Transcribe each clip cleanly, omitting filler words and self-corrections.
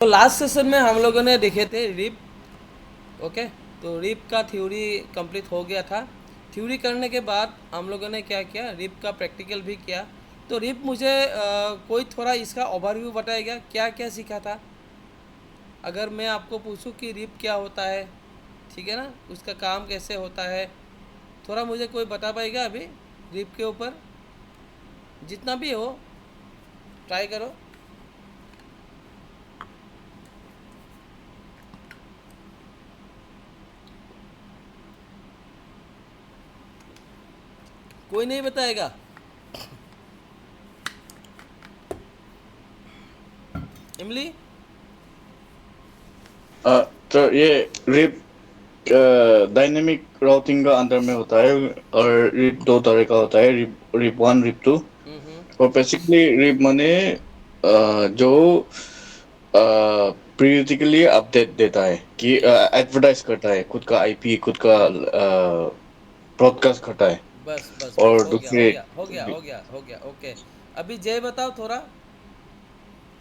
तो last session में हम लोगों ने देखे थे रिप। ओके, तो रिप का थ्योरी कंप्लीट हो गया था। थ्योरी करने के बाद हम लोगों ने क्या किया, रिप का प्रैक्टिकल भी किया। तो रिप मुझे कोई थोड़ा इसका ओवरव्यू बताएगा क्या क्या सीखा था। अगर मैं आपको पूछूं कि रिप क्या होता है, ठीक है ना, उसका काम कैसे होता है, थोड़ा मुझे कोई बता पाएगा अभी रिप के ऊपर, जितना भी हो ट्राई करो। कोई नहीं बताएगा? इमली। तो ये रिप डायनेमिक राउटिंग का अंदर में होता है। और रिप दो तरह का होता है, rep rep one, rep two. Hmm. और बेसिकली रिप माने जो पीरियडिकली अपडेट देता है कि यस। एडवर्टाइज करता है, खुद का आईपी, खुद का ब्रॉडकास्ट करता है। बस बस बस, और हो गया हो दूसरे गया हो गया हो गया हो गया। ओके, अभी जय बताओ थोड़ा,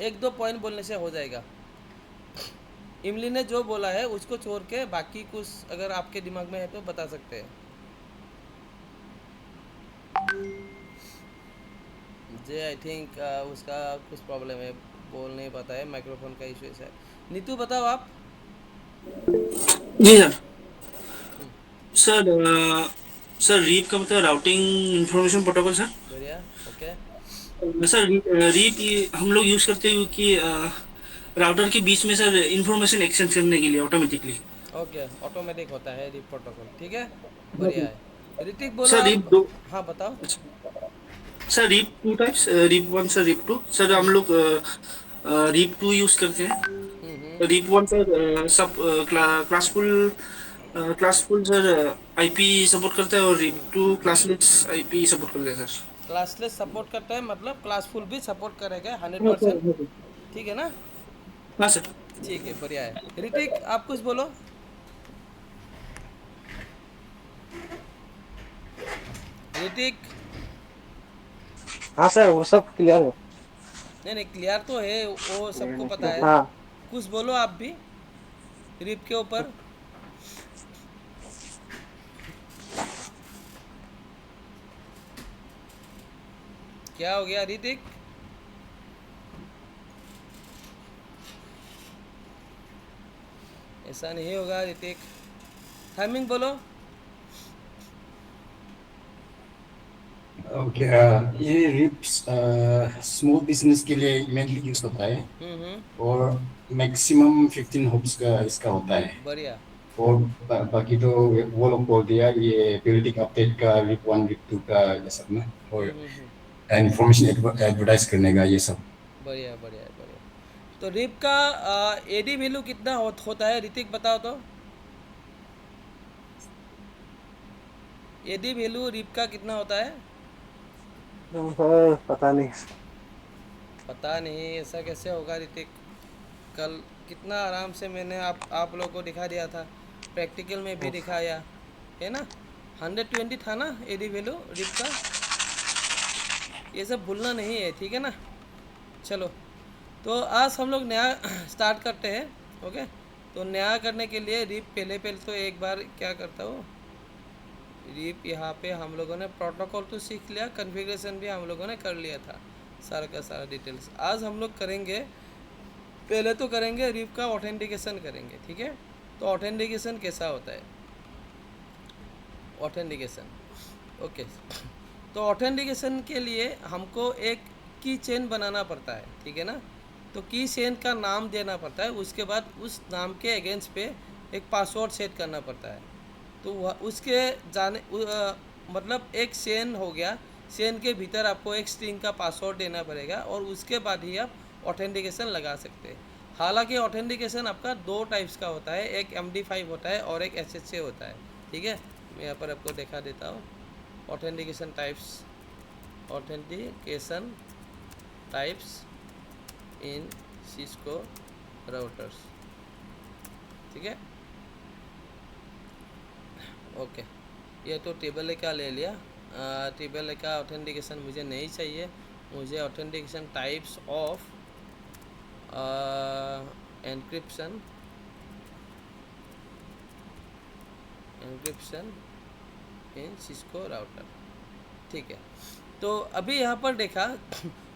एक दो पॉइंट बोलने से हो जाएगा। इमली ने जो बोला है उसको छोड़ के बाकी कुछ अगर आपके दिमाग में है तो बता सकते हैं। जय आई थिंक उसका कुछ प्रॉब्लम है, बोल नहीं पाता है, माइक्रोफोन का इशू है। नीतू बताओ आप। जी सर। हम्म, सर सर रीप का मतलब राउटिंग इंफॉर्मेशन प्रोटोकॉल सर। बढ़िया। ओके। सर रीप हम लोग यूज करते हैं कि राउटर के बीच में सर इंफॉर्मेशन एक्सचेंज करने के लिए ऑटोमेटिकली। ओके, ऑटोमेटिक होता है रिप प्रोटोकॉल, ठीक है, बढ़िया है। ऋतिक बोलो सर रीप आप। दो। हाँ बताओ। Sir RIP two types, RIP one sir, RIP two sir. हम लोग रीप टू यूज करते हैं। रीप वन सर सब classful classful sir IP support करता है, और RIP two classless IP support करता है सर। क्लासलेस सपोर्ट करता है मतलब क्लासफुल भी सपोर्ट करेगा हंड्रेड हाँ सर, परसेंट हाँ सर। ठीक है ना? हाँ सर। ठीक है, बढ़िया है। ऋतिक आप कुछ बोलो। ऋतिक। हाँ सर, वो सब क्लियर है। नहीं नहीं, क्लियर तो है, वो सबको पता है। हाँ। कुछ बोलो आप भी रिप के ऊपर। क्या हो गया ऋतिक? ऐसा नहीं होगा ऋतिक, टाइमिंग बोलो। ओके। ये रिप्स स्मॉल बिजनेस के लिए मेनली यूज होता है। और मैक्सिमम 15 हॉप्स का इसका होता है। बढ़िया। और बाकी तो वो लोग बोल दिया, ये बिल्डिंग अपडेट का रिप वन, रिप टू का ये सब ना। और हम्म। इंफॉर्मेशन एडवर्टाइज करने का ये सब। बढ़िया बढ़िया बढ़िया। तो रिप का एडी वैल्यू कितना होता है ऋतिक बताओ तो। एडी वैल्यू रिप का कितना होता है? सर पता नहीं। पता नहीं, ऐसा कैसे होगा ऋतिक? कल कितना आराम से मैंने आप लोगों को दिखा दिया था, प्रैक्टिकल में भी दिखाया है ना। 120 था ना एडी वैल्यू रिप का। ये सब भूलना नहीं है, ठीक है ना। चलो, तो आज हम लोग नया स्टार्ट करते हैं। ओके, तो नया करने के लिए रिप पहले पहले तो एक बार क्या करता हूँ, रिप यहाँ पे हम लोगों ने प्रोटोकॉल तो सीख लिया, कॉन्फ़िगरेशन भी हम लोगों ने कर लिया था, सारा का सारा डिटेल्स। आज हम लोग करेंगे, पहले तो करेंगे रिप का ऑथेंटिकेशन करेंगे, ठीक है। तो ऑथेंटिकेशन कैसा होता है, ऑथेंटिकेशन। ओके, तो ऑथेंटिकेशन के लिए हमको एक की चेन बनाना पड़ता है, ठीक है ना। तो की चेन का नाम देना पड़ता है, उसके बाद उस नाम के अगेंस्ट पे एक पासवर्ड सेट करना पड़ता है। तो वह उसके जाने मतलब एक चेन हो गया, चेन के भीतर आपको एक स्ट्रिंग का पासवर्ड देना पड़ेगा और उसके बाद ही आप ऑथेंटिकेशन लगा सकते हैं। हालांकि ऑथेंटिकेशन आपका दो टाइप्स का होता है, एक MD5 होता है और एक SSA होता है, ठीक है। मैं यहाँ पर आपको दिखा देता हूँ authentication types. Authentication types in Cisco routers, ठीक है। ओके, ये तो टेबल का ले लिया। टेबल का ऑथेंटिकेशन मुझे नहीं चाहिए, मुझे authentication types of encryption in Cisco router. ठीक है, तो अभी यहाँ पर देखा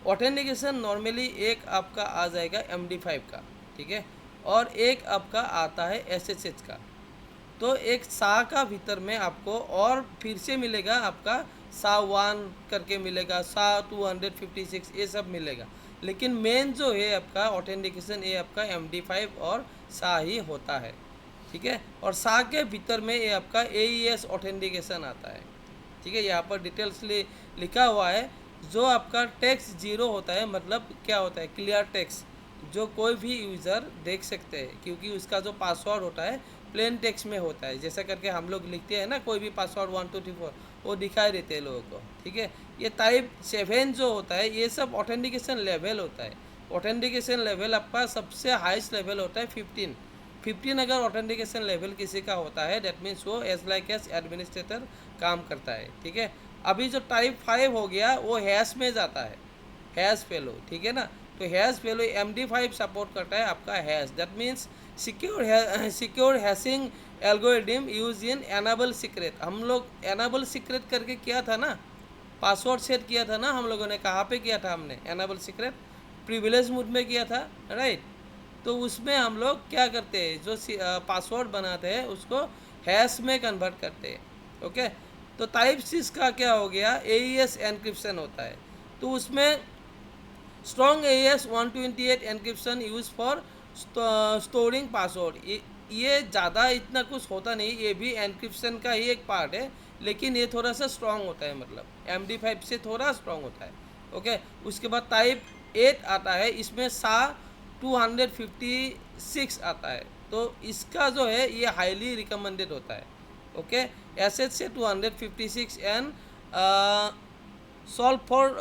ऑथेंटिकेशन नॉर्मली एक आपका आ जाएगा MD5 का, ठीक है, और एक आपका आता है SSH का। तो एक सा का भीतर में आपको और फिर से मिलेगा आपका सा 1 करके मिलेगा, सा 256, ये सब मिलेगा। लेकिन मेन जो है आपका ऑथेंटिकेशन ये आपका MD5 और सा ही होता है, ठीक है। और सा के भीतर में ये आपका AES ऑथेंटिकेशन आता है, ठीक है। यहाँ पर डिटेल्स लिखा हुआ है। जो आपका टेक्स्ट 0 होता है, मतलब क्या होता है, क्लियर टेक्स्ट, जो कोई भी यूज़र देख सकते हैं, क्योंकि उसका जो पासवर्ड होता है प्लेन टेक्स्ट में होता है। जैसा करके हम लोग लिखते हैं ना, कोई भी पासवर्ड 1 2 3 4 वो दिखाई देते हैं लोगों को, ठीक है। ये टाइप 7 जो होता है ये सब ऑथेंटिकेशन लेवल होता है। ऑथेंटिकेशन लेवल आपका सबसे हाईएस्ट लेवल होता है 15 अगर ऑथेंटिकेशन लेवल किसी का होता है, दैट मीन्स वो एज लाइक एज एडमिनिस्ट्रेटर काम करता है, ठीक है। अभी जो टाइप 5 हो गया वो हैश में जाता है, हैश फेलो, ठीक है ना। तो हैश फेलो MD5 सपोर्ट करता है आपका hash, that means secure hashing algorithm use in enable secret. हम लोग एनेबल सीक्रेट करके किया था ना, पासवर्ड सेट किया था ना हम लोगों ने, कहाँ पे किया था हमने एनेबल सीक्रेट, प्रिविलेज मोड में किया था, राइट। तो उसमें हम लोग क्या करते हैं, जो पासवर्ड बनाते हैं उसको हैश में कन्वर्ट करते हैं, ओके। तो टाइप 6 का क्या हो गया, AES एनक्रिप्शन होता है। तो उसमें strong AES 128 encryption use for storing password. ये ज़्यादा इतना कुछ होता नहीं, ये भी एनक्रिप्शन का ही एक पार्ट है, लेकिन ये थोड़ा सा स्ट्रॉन्ग होता है, मतलब MD5 से थोड़ा स्ट्रॉन्ग होता है, ओके। उसके बाद टाइप 8 आता है, इसमें सा 256 आता है। तो इसका जो है ये हाईली रिकमेंडेड होता है, ओके। एसएच से 256 and solve for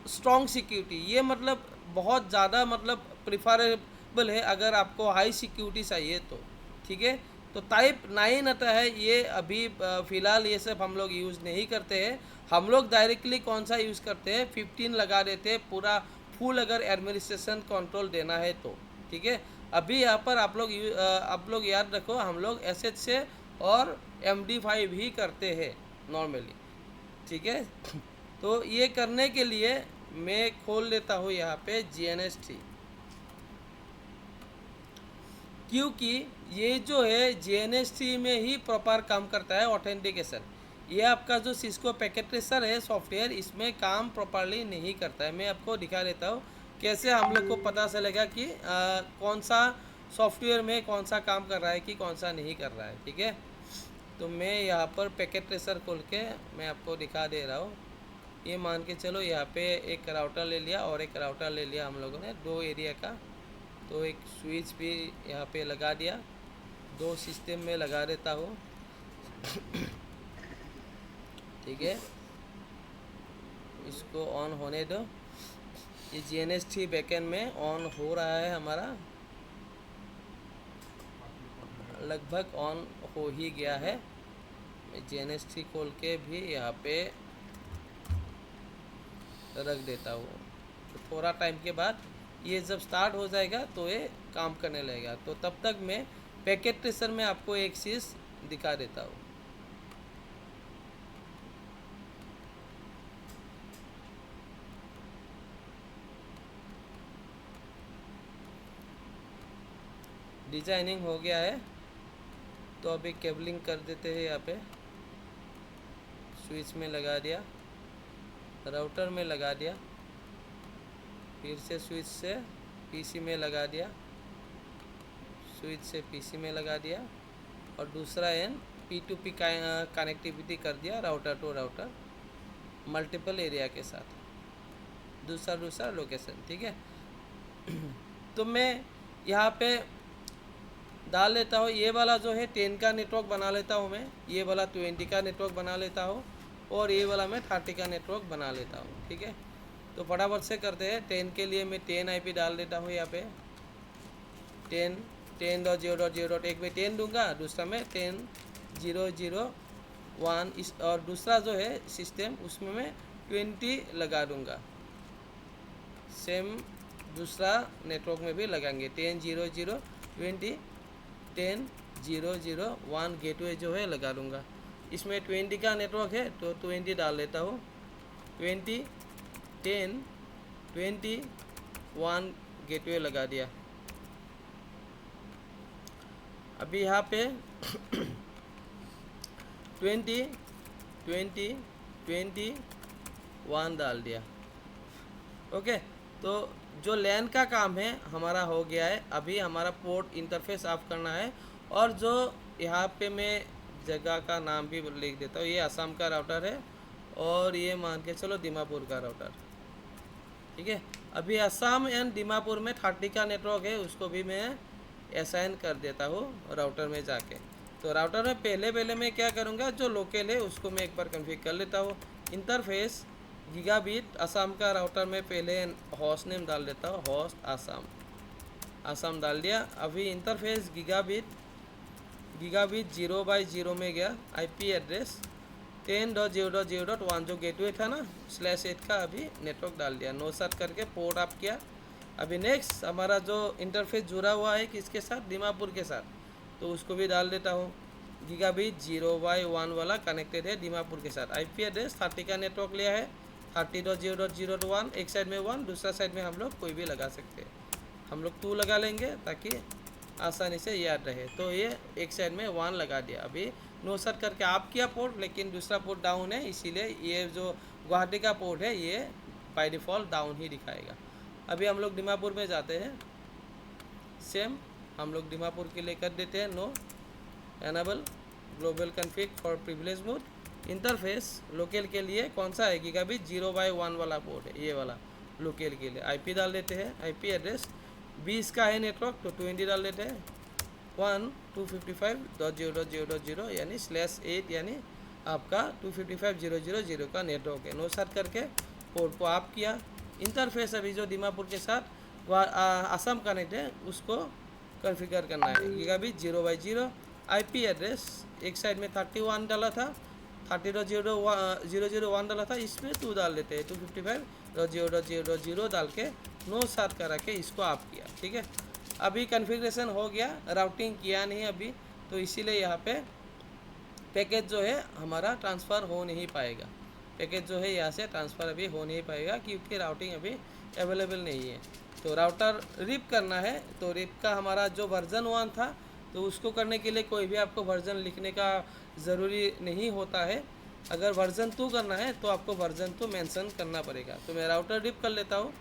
strong security, ये मतलब बहुत ज़्यादा मतलब प्रिफरेबल है अगर आपको हाई सिक्योरिटी चाहिए तो, ठीक है। तो टाइप 9 आता है, ये अभी फ़िलहाल ये सब हम लोग यूज़ नहीं करते हैं। हम लोग डायरेक्टली कौन सा यूज़ करते हैं, 15 लगा देते हैं पूरा फुल, अगर एडमिनिस्ट्रेशन कंट्रोल देना है तो, ठीक है। अभी यहाँ पर आप लोग याद रखो, हम लोग SH से और MD5 ही करते हैं नॉर्मली, ठीक है। तो ये करने के लिए मैं खोल लेता हूँ यहाँ पे GNS3, क्योंकि ये जो है GNS3 में ही प्रॉपर काम करता है ऑथेंटिकेशन। ये आपका जो सिस्को पैकेट ट्रेसर है सॉफ्टवेयर, इसमें काम प्रॉपरली नहीं करता है। मैं आपको दिखा देता हूँ कैसे हम लोग को पता चलेगा कि कौन सा सॉफ्टवेयर में कौन सा काम कर रहा है कि कौन सा नहीं कर रहा है, ठीक है। तो मैं यहाँ पर पैकेट ट्रेसर खोल के मैं आपको दिखा दे रहा हूँ। ये मान के चलो यहाँ पे एक राउटर ले लिया और एक राउटर ले लिया हम लोगों ने 2 एरिया का, तो एक स्विच भी यहाँ पे लगा दिया, 2 सिस्टम में लगा देता हूँ, ठीक है। इसको ऑन होने दो। ये GNS3 बैकएंड में ऑन हो रहा है हमारा, लगभग ऑन हो ही गया है। मैं GNS3 खोल के भी यहाँ पे रख देता हूँ। तो थोड़ा टाइम के बाद ये जब स्टार्ट हो जाएगा तो ये काम करने लगेगा। तो तब तक मैं पैकेट ट्रेसर में आपको एक चीज़ दिखा देता हूँ। डिजाइनिंग हो गया है, तो अभी केबलिंग कर देते हैं। यहाँ पे स्विच में लगा दिया, राउटर में लगा दिया, फिर से स्विच से पीसी में लगा दिया, स्विच से पीसी में लगा दिया, और दूसरा एंड P2P कनेक्टिविटी कर दिया router to router multiple area के साथ, दूसरा लोकेशन, ठीक है। तो मैं यहाँ पे डाल लेता हूँ, ये वाला जो है 10 का नेटवर्क बना लेता हूँ मैं, ये वाला 20 का नेटवर्क बना लेता हूँ, और ये वाला मैं 30 का नेटवर्क बना लेता हूँ, ठीक है। तो फटाफट से करते हैं। 10 के लिए मैं 10 IP डाल देता हूँ यहाँ पे, 10.0.0.1 में 10 दूंगा, दूसरा में 10.0.0.1 इस, और दूसरा जो है सिस्टम उसमें मैं 20 लगा दूंगा। सेम दूसरा नेटवर्क में भी लगाएंगे 10.0.0.20 10.0.0.1 गेटवे जो है लगा लूँगा। इसमें 20 का नेटवर्क है तो 20 डाल लेता हूँ। 20 10 20 1 गेटवे लगा दिया। अभी यहाँ पे 20 20 20 1 डाल दिया। ओके, तो जो लैन का काम है हमारा हो गया है। अभी हमारा पोर्ट इंटरफेस ऑफ करना है, और जो यहाँ पे मैं जगह का नाम भी लिख देता हूँ। ये असम का राउटर है और ये मान के चलो दीमापुर का राउटर, ठीक है। अभी असम एंड दीमापुर में 30 का नेटवर्क है, उसको भी मैं असाइन कर देता हूँ राउटर में जाके। तो राउटर में पहले मैं क्या करूँगा, जो लोकल है उसको मैं एक बार कन्फिग कर लेता हूँ। इंटरफेस गीगाबिट असम का राउटर में पहले होस्ट नेम डाल देता हूँ, होस्ट असम डाल दिया। अभी इंटरफेस गीगाबिट 0/0 में गया। आईपी एड्रेस 10.0.0.1 जो गेटवे था ना /8 का, अभी नेटवर्क डाल दिया। नो सर्च करके पोर्ट अप किया। अभी नेक्स्ट हमारा जो इंटरफेस जुड़ा हुआ है किसके साथ, दीमापुर के साथ, तो उसको भी डाल देता हूँ। गीगाबिट 0/1 वाला कनेक्टेड है दीमापुर के साथ। आईपी एड्रेस 30 का नेटवर्क लिया है, 30.0.0.1। एक साइड में 1, दूसरा साइड में हम लोग कोई भी लगा सकते हैं। हम लोग 2 लगा लेंगे ताकि आसानी से याद रहे। तो ये एक साइड में 1 लगा दिया। अभी नो सर्च करके आप किया पोर्ट, लेकिन दूसरा पोर्ट डाउन है, इसीलिए ये जो गुवाहाटी का पोर्ट है ये बाय डिफ़ॉल्ट डाउन ही दिखाएगा। अभी हम लोग दीमापुर में जाते हैं। सेम हम लोग दीमापुर के लिए कर देते हैं no enable global config for privilege mode. Interface local के लिए कौन सा है, गीगाबिट 0/1 वाला पोर्ट है, ये वाला लोकल के लिए। आईपी डाल देते हैं। आईपी एड्रेस 20 का है नेटवर्क तो 20 डाल देते हैं। 1.255.0.0.0 यानी /8 यानी आपका 255.0.0.0 का नेटवर्क है। नो सर्च करके पोर्ट को आप किया। इंटरफेस अभी जो दीमापुर के साथ असम कनेक्ट है उसको कॉन्फ़िगर करना है। गीगाबिट 0/0। आईपी एड्रेस एक साइड में 31 डाला था, 30.0.0.1 डाला था, इसमें 2 डाल देते हैं। 255.0.0.0 डाल के नो सर्च करा के इसको आप किया, ठीक है। अभी कॉन्फ़िगरेशन हो गया, राउटिंग किया नहीं अभी, तो इसीलिए यहाँ पे पैकेज जो है हमारा ट्रांसफ़र हो नहीं पाएगा। पैकेज जो है यहाँ से ट्रांसफ़र अभी हो नहीं पाएगा क्योंकि राउटिंग अभी अवेलेबल नहीं है। तो राउटर रिप करना है, तो रिप का हमारा जो वर्जन 1 था तो उसको करने के लिए कोई भी आपको वर्जन लिखने का ज़रूरी नहीं होता है। अगर वर्जन 2 करना है तो आपको वर्जन 2 मेंशन करना पड़ेगा। तो मैं राउटर रिप कर लेता हूँ।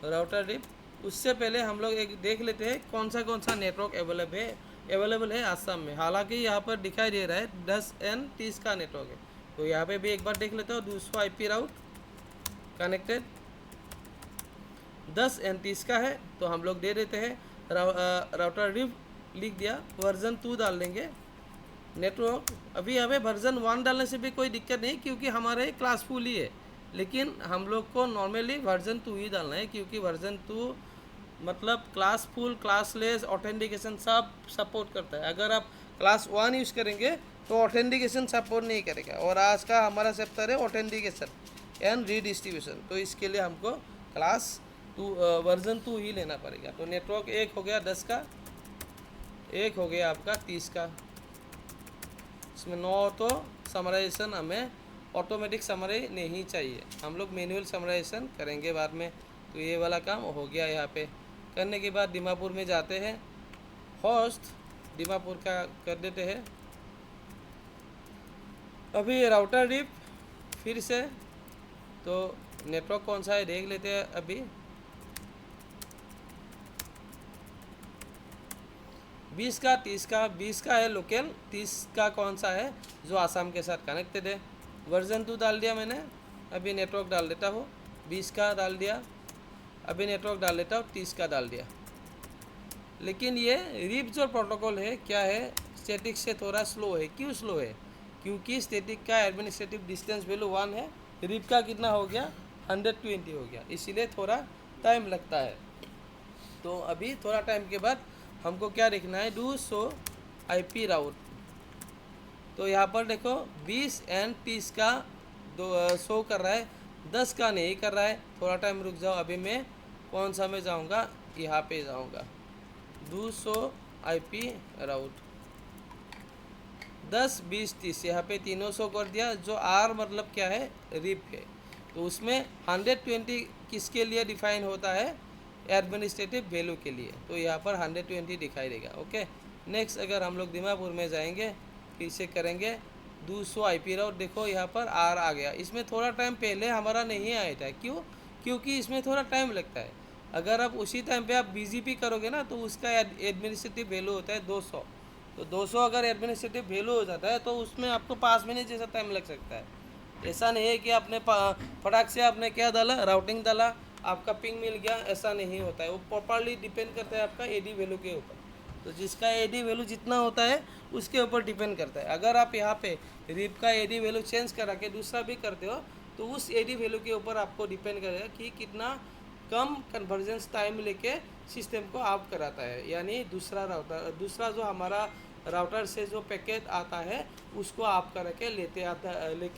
राउटर रिप, उससे पहले हम लोग एक देख लेते हैं कौन सा नेटवर्क अवेलेबल है आसाम में। हालांकि यहाँ पर दिखाई दे रहा है 10 एंड 30 का नेटवर्क है, तो यहाँ पे भी एक बार देख लेता हूँ। 200 IP राउट कनेक्टेड 10 एंड 30 का है, तो हम लोग दे देते हैं राउटर रिप लिख दिया। वर्जन 2 डाल देंगे। नेटवर्क अभी हमें वर्जन 1 डालने से भी कोई दिक्कत नहीं क्योंकि हमारे क्लास फुल ही है, लेकिन हम लोग को नॉर्मली वर्जन 2 ही डालना है क्योंकि वर्जन 2 मतलब क्लास फुल, क्लासलेस, ऑथेंटिकेशन सब सपोर्ट करता है। अगर आप क्लास 1 यूज़ करेंगे तो ऑथेंटिकेशन सपोर्ट नहीं करेगा, और आज का हमारा चैप्टर है ऑथेंटिकेशन एंड रीडिस्ट्रीब्यूशन, तो इसके लिए हमको क्लास 2 वर्जन 2 ही लेना पड़ेगा। तो नेटवर्क एक हो गया 10 का, एक हो गया आपका 30 का। इसमें 9 तो समराइजेशन हमें ऑटोमेटिक समराई नहीं चाहिए, हम लोग मैनुअल समराइजेशन करेंगे बाद में। तो ये वाला काम हो गया। यहाँ पे करने के बाद दीमापुर में जाते हैं। होस्ट दीमापुर का कर देते हैं। अभी राउटर रिप फिर से, तो नेटवर्क कौन सा है देख लेते हैं। अभी 20 का 30 का 20 का है लोकल, 30 का कौन सा है जो आसाम के साथ कनेक्टेड है। वर्जन 2 डाल दिया मैंने। अभी नेटवर्क डाल देता हूँ। 20 का डाल दिया। अभी नेटवर्क डाल देता हूँ, 30 का डाल दिया। लेकिन ये रिप जो प्रोटोकॉल है क्या है, स्टैटिक से थोड़ा स्लो है। क्यों स्लो है? क्योंकि स्टैटिक का एडमिनिस्ट्रेटिव डिस्टेंस वैल्यू 1 है, रिप का कितना हो गया 120 हो गया, इसीलिए थोड़ा टाइम लगता है। तो अभी थोड़ा टाइम के बाद हमको क्या देखना है, 200 IP राउट। तो यहाँ पर देखो 20 एंड 30 का शो कर रहा है, 10 का नहीं कर रहा है। थोड़ा टाइम रुक जाओ, अभी मैं कौन सा मैं जाऊंगा, यहाँ पे जाऊंगा 200 IP राउट 10 20 30, यहाँ पे तीनों शो कर दिया। जो आर मतलब क्या है, रिप है। तो उसमें 120 किसके लिए डिफाइन होता है, एडमिनिस्ट्रेटिव वैल्यू के लिए। तो यहाँ पर 120 दिखाई देगा। ओके, नेक्स्ट अगर हम लोग दिमापुर में जाएंगे, फिर से करेंगे 200 IP राउट। देखो यहाँ पर आर आ गया। इसमें थोड़ा टाइम पहले हमारा नहीं आया था, क्यों, क्योंकि इसमें थोड़ा टाइम लगता है। अगर आप उसी टाइम पे आप BGP करोगे ना, तो उसका एडमिनिस्ट्रेटिव वैल्यू होता है 200। तो 200 अगर एडमिनिस्ट्रेटिव वैल्यू हो जाता है, तो उसमें आपको 5 मिनट जैसा टाइम लग सकता है। ऐसा नहीं है कि आपने फटाक से आपने क्या डाला, राउटिंग डाला, आपका पिंग मिल गया, ऐसा नहीं होता है। वो प्रॉपरली डिपेंड करता है आपका AD वैल्यू के ऊपर। तो जिसका AD वैल्यू जितना होता है उसके ऊपर डिपेंड करता है। अगर आप यहाँ पे रिप का AD वैल्यू चेंज करा के दूसरा भी करते हो, तो उस AD वैल्यू के ऊपर आपको डिपेंड करेगा कि कितना कम कन्वर्जेंस टाइम लेके सिस्टम को ऑफ कराता है। यानी दूसरा जो हमारा राउटर से जो पैकेट आता है उसको ऑफ करके लेके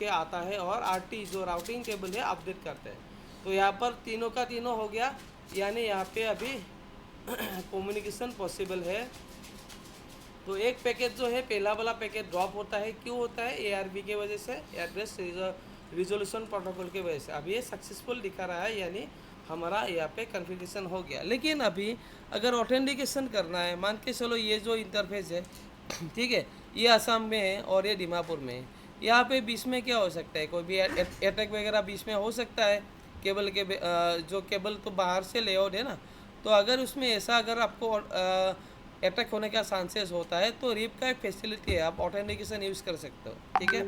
आता है, और RT जो राउटिंग टेबल है अपडेट करते हैं। तो यहाँ पर तीनों का तीनों हो गया, यानी यहाँ पे अभी कम्युनिकेशन पॉसिबल है। तो एक पैकेट जो है, पहला वाला पैकेट ड्रॉप होता है। क्यों होता है, ARP की वजह से, एड्रेस रिजोल्यूशन प्रोटोकॉल की वजह से। अभी ये सक्सेसफुल दिखा रहा है, यानी हमारा यहाँ पे कन्फिगरेशन हो गया। लेकिन अभी अगर ऑथेंटिकेशन करना है, मान के चलो ये जो इंटरफेस है, ठीक है, ये असम में है और ये दिमापुर में है। यहाँ पे बीच में क्या हो सकता है, कोई भी अटैक वगैरह बीच में हो सकता है। केबल के जो केबल तो बाहर से लेआउट है ना, तो अगर उसमें ऐसा अगर आपको अटैक होने का चांसेस होता है, तो रिप का एक फैसिलिटी है, आप ऑथेंटिकेशन यूज़ कर सकते हो। ठीक है,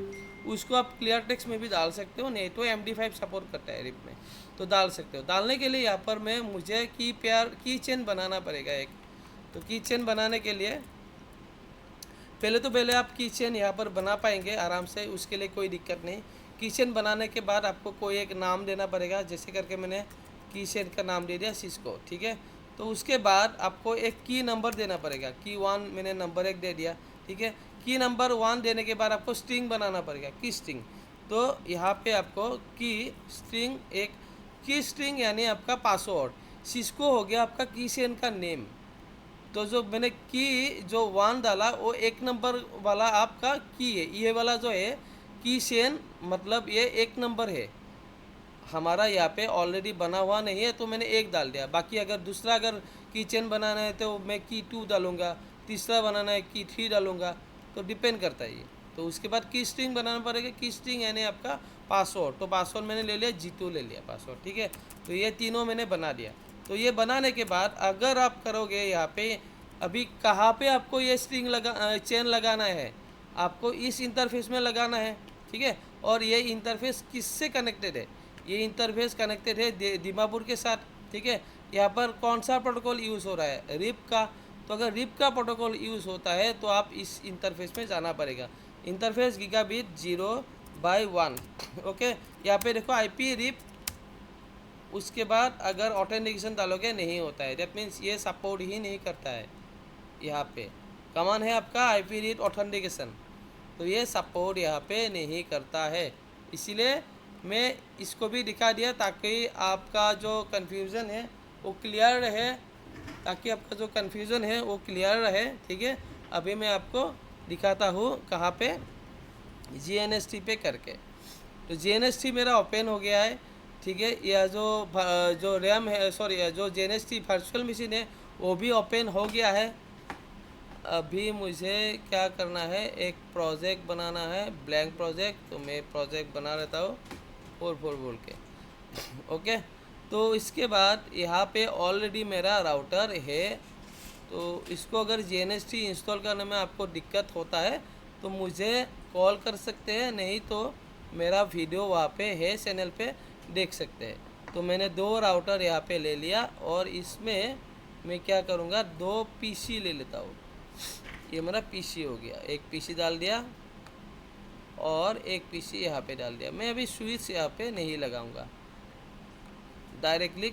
उसको आप क्लियर टेक्स्ट में भी डाल सकते हो, नहीं तो MD5 सपोर्ट करता है रिप में, तो डाल सकते हो। डालने के लिए यहाँ पर मुझे की चेन बनाना पड़ेगा एक। तो की चेन बनाने के लिए पहले आप की चेन यहाँ पर बना पाएंगे आराम से, उसके लिए कोई दिक्कत नहीं। की चेन बनाने के बाद आपको कोई एक नाम देना पड़ेगा, जैसे करके मैंने की चेन का नाम दे दिया सिस्को। ठीक है, तो उसके बाद आपको एक की नंबर देना पड़ेगा। की 1 मैंने नंबर 1 दे दिया। ठीक है, की नंबर 1 देने के बाद आपको स्ट्रिंग बनाना पड़ेगा, की स्ट्रिंग। तो यहाँ पे आपको की स्ट्रिंग यानी आपका पासवर्ड। सिस्को हो गया आपका की चेन का नेम। तो जो मैंने की जो 1 डाला, वो 1 नंबर वाला आपका की है। ये वाला जो है की चेन, मतलब ये 1 नंबर है हमारा, यहाँ पे ऑलरेडी बना हुआ नहीं है, तो मैंने 1 डाल दिया। बाकी अगर दूसरा अगर की चेन बनाना है तो मैं की 2 डालूंगा, तीसरा बनाना है की 3 डालूंगा, तो डिपेंड करता है ये। तो उसके बाद की स्ट्रिंग बनाना पड़ेगा। की स्ट्रिंग यानी आपका पासवर्ड। तो पासवर्ड मैंने ले लिया, जीतू ले लिया पासवर्ड। ठीक है, तो ये तीनों मैंने बना दिया। तो ये बनाने के बाद अगर आप करोगे यहाँ पे, अभी कहाँ पे आपको ये स्ट्रिंग चेन लगाना है, आपको इस इंटरफेस में लगाना है। ठीक है, और ये इंटरफेस किससे कनेक्टेड है, ये इंटरफेस कनेक्टेड है दिमापुर के साथ। ठीक है, यहाँ पर कौन सा प्रोटोकॉल यूज़ हो रहा है, रिप का। तो अगर रिप का प्रोटोकॉल यूज़ होता है तो आप इस इंटरफेस में जाना पड़ेगा। Interface gigabit 0/1। ओके, यहाँ पे देखो IP रिप। उसके बाद अगर ऑथेंटिकेशन डालोगे नहीं होता है, दैट मीन्स ये सपोर्ट ही नहीं करता है। यहाँ पे कमांड है आपका IP रीड ऑथेंटिकेशन, तो ये सपोर्ट यहाँ पे नहीं करता है। इसीलिए मैं इसको भी दिखा दिया ताकि आपका जो कन्फ्यूज़न है वो क्लियर रहे, ठीक है, अभी मैं आपको दिखाता हूँ कहाँ पे, GNST पे करके। तो GNST मेरा ओपन हो गया है। ठीक है, यह जो रैम है, सॉरी, जो GNST वर्चुअल मशीन है वो भी ओपन हो गया है। अभी मुझे क्या करना है, एक प्रोजेक्ट बनाना है, ब्लैंक प्रोजेक्ट। तो मैं प्रोजेक्ट बना लेता हूँ 4 बोल के। ओके, तो इसके बाद यहाँ पे ऑलरेडी मेरा राउटर है। तो इसको अगर GNST इंस्टॉल करने में आपको दिक्कत होता है तो मुझे कॉल कर सकते हैं, नहीं तो मेरा वीडियो वहाँ पे है चैनल पे, देख सकते हैं। तो मैंने 2 राउटर यहाँ पे ले लिया, और इसमें मैं क्या करूँगा, 2 PC ले लेता हूँ। ये मेरा PC हो गया, एक PC डाल दिया और एक PC यहाँ पे डाल दिया। मैं अभी स्विच यहाँ पे नहीं लगाऊंगा, डायरेक्टली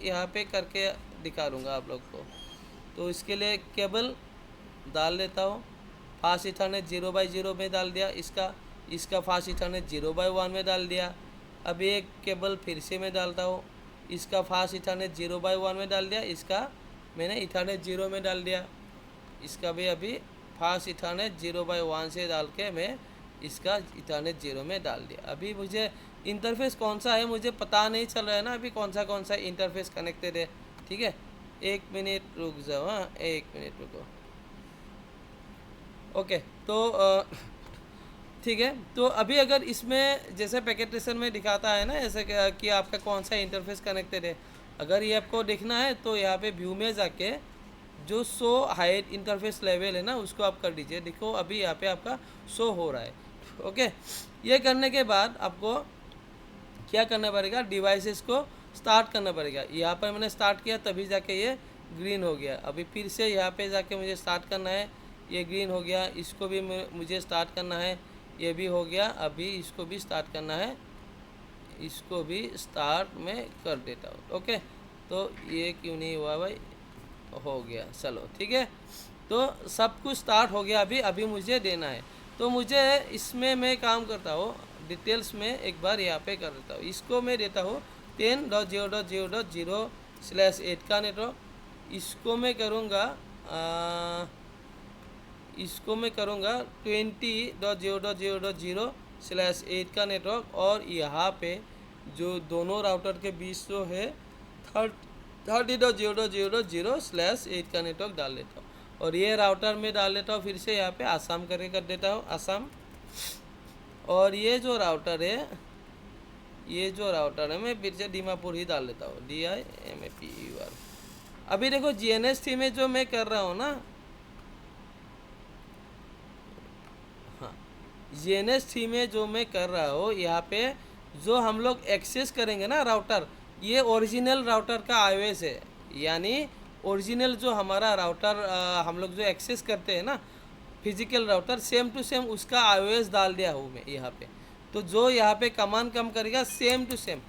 यहाँ पे करके दिखा दूँगा आप लोग को। तो इसके लिए केबल डाल लेता हूँ, फास्ट इथरनेट 0/0 में डाल दिया, इसका फास्ट इथरनेट 0/1 में डाल दिया। अभी एक केबल फिर से मैं डालता हूँ, इसका फास्ट इथरनेट 0/1 में डाल दिया, इसका मैंने इथरनेट 0 में डाल दिया, इसका भी अभी फास्ट इथरनेट 0/1 से डाल के मैं इसका इथरनेट 0 में डाल दिया। अभी मुझे इंटरफेस कौन सा है मुझे पता नहीं चल रहा है ना, अभी कौन सा इंटरफेस कनेक्टेड है। ठीक है, 1 मिनट रुक जाओ, हाँ 1 मिनट रुको। ओके, तो ठीक है, तो अभी अगर इसमें जैसे पैकेट ट्रेसर में दिखाता है ना ऐसे कि आपका कौन सा इंटरफेस कनेक्टेड है, अगर ये आपको देखना है तो यहाँ पे व्यू में जाके जो शो हाइट इंटरफेस लेवल है ना उसको आप कर दीजिए। देखो अभी यहाँ पे आपका शो हो रहा है। ओके, ये करने के बाद आपको क्या करना पड़ेगा, डिवाइसेस को स्टार्ट करना पड़ेगा। यहाँ पर मैंने स्टार्ट किया तभी जाके ये ग्रीन हो गया। अभी फिर से यहाँ पे जाके मुझे स्टार्ट करना है, ये ग्रीन हो गया। इसको भी मुझे स्टार्ट करना है, ये भी हो गया। अभी इसको भी स्टार्ट करना है, इसको भी स्टार्ट में कर देता हूँ। ओके, तो ये क्यों नहीं हुआ भाई, हो गया, चलो ठीक है। तो सब कुछ स्टार्ट हो गया। अभी मुझे देना है, तो मुझे इसमें मैं काम करता हूँ डिटेल्स में एक बार यहाँ पे कर देता हूँ। इसको मैं देता हूँ 10.0.0.0/8 का नेटवर्क। इसको मैं करूँगा 20.0.0.0/8 का नेटवर्क। और यहाँ पे जो दोनों राउटर के बीच जो है 30.0.0.0/8 का नेटवर्क डाल देता हूँ। और ये राउटर में डाल देता हूँ फिर से यहाँ पे आसाम करके कर देता हूँ, आसाम। और ये जो राउटर है मैं फिर से दीमापुर ही डाल देता हूँ, DIMAPUR। अभी देखो GNS3 में जो मैं कर रहा हूँ ना, हाँ GNS3 में जो मैं कर रहा हूँ, यहाँ पे जो हम लोग एक्सेस करेंगे ना राउटर, ये ओरिजिनल राउटर का iOS है। यानी ओरिजिनल जो हमारा राउटर हम लोग जो एक्सेस करते हैं ना physical router, same to same उसका iOS डाल दिया हूँ मैं यहाँ पे। तो जो यहाँ पे कमांड काम करेगा सेम टू सेम,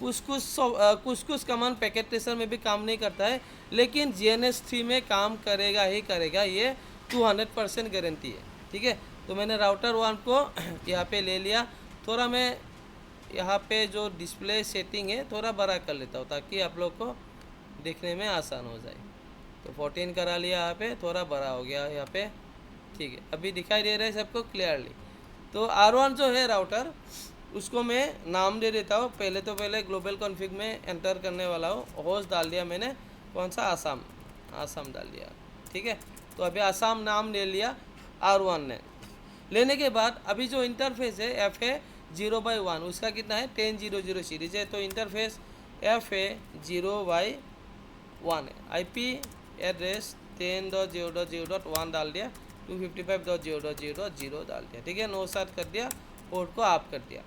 कुछ कमांड पैकेट ट्रेसर में भी काम नहीं करता है, लेकिन GNS3 में काम करेगा ही करेगा, ये 200% गारंटी है। ठीक है, तो मैंने राउटर 1 को यहाँ पे ले लिया। थोड़ा मैं यहाँ पे जो डिस्प्ले सेटिंग है थोड़ा बड़ा कर लेता हूँ ताकि आप लोग को देखने में आसान हो जाए। तो 14 करा लिया, यहाँ पे थोड़ा बड़ा हो गया यहाँ पे। ठीक है, अभी दिखाई दे रहा है सबको क्लियरली। तो R1 जो है राउटर, उसको मैं नाम दे देता हूँ। पहले ग्लोबल कॉन्फ़िग में एंटर करने वाला हूँ। होस्ट डाल दिया मैंने, कौन सा, आसाम डाल दिया। ठीक है, तो अभी आसाम नाम ले लिया R1 ने। लेने के बाद अभी जो इंटरफेस है FA0/1, उसका कितना है 10.0.0 सीरीज है। तो इंटरफेस FA0/1 है। IP एड्रेस 10.0.0.1 डाल दिया, 255.0.0.0 डाल दिया। ठीक है, नो स्टार्ट कर दिया, पोर्ट को ऑफ कर दिया।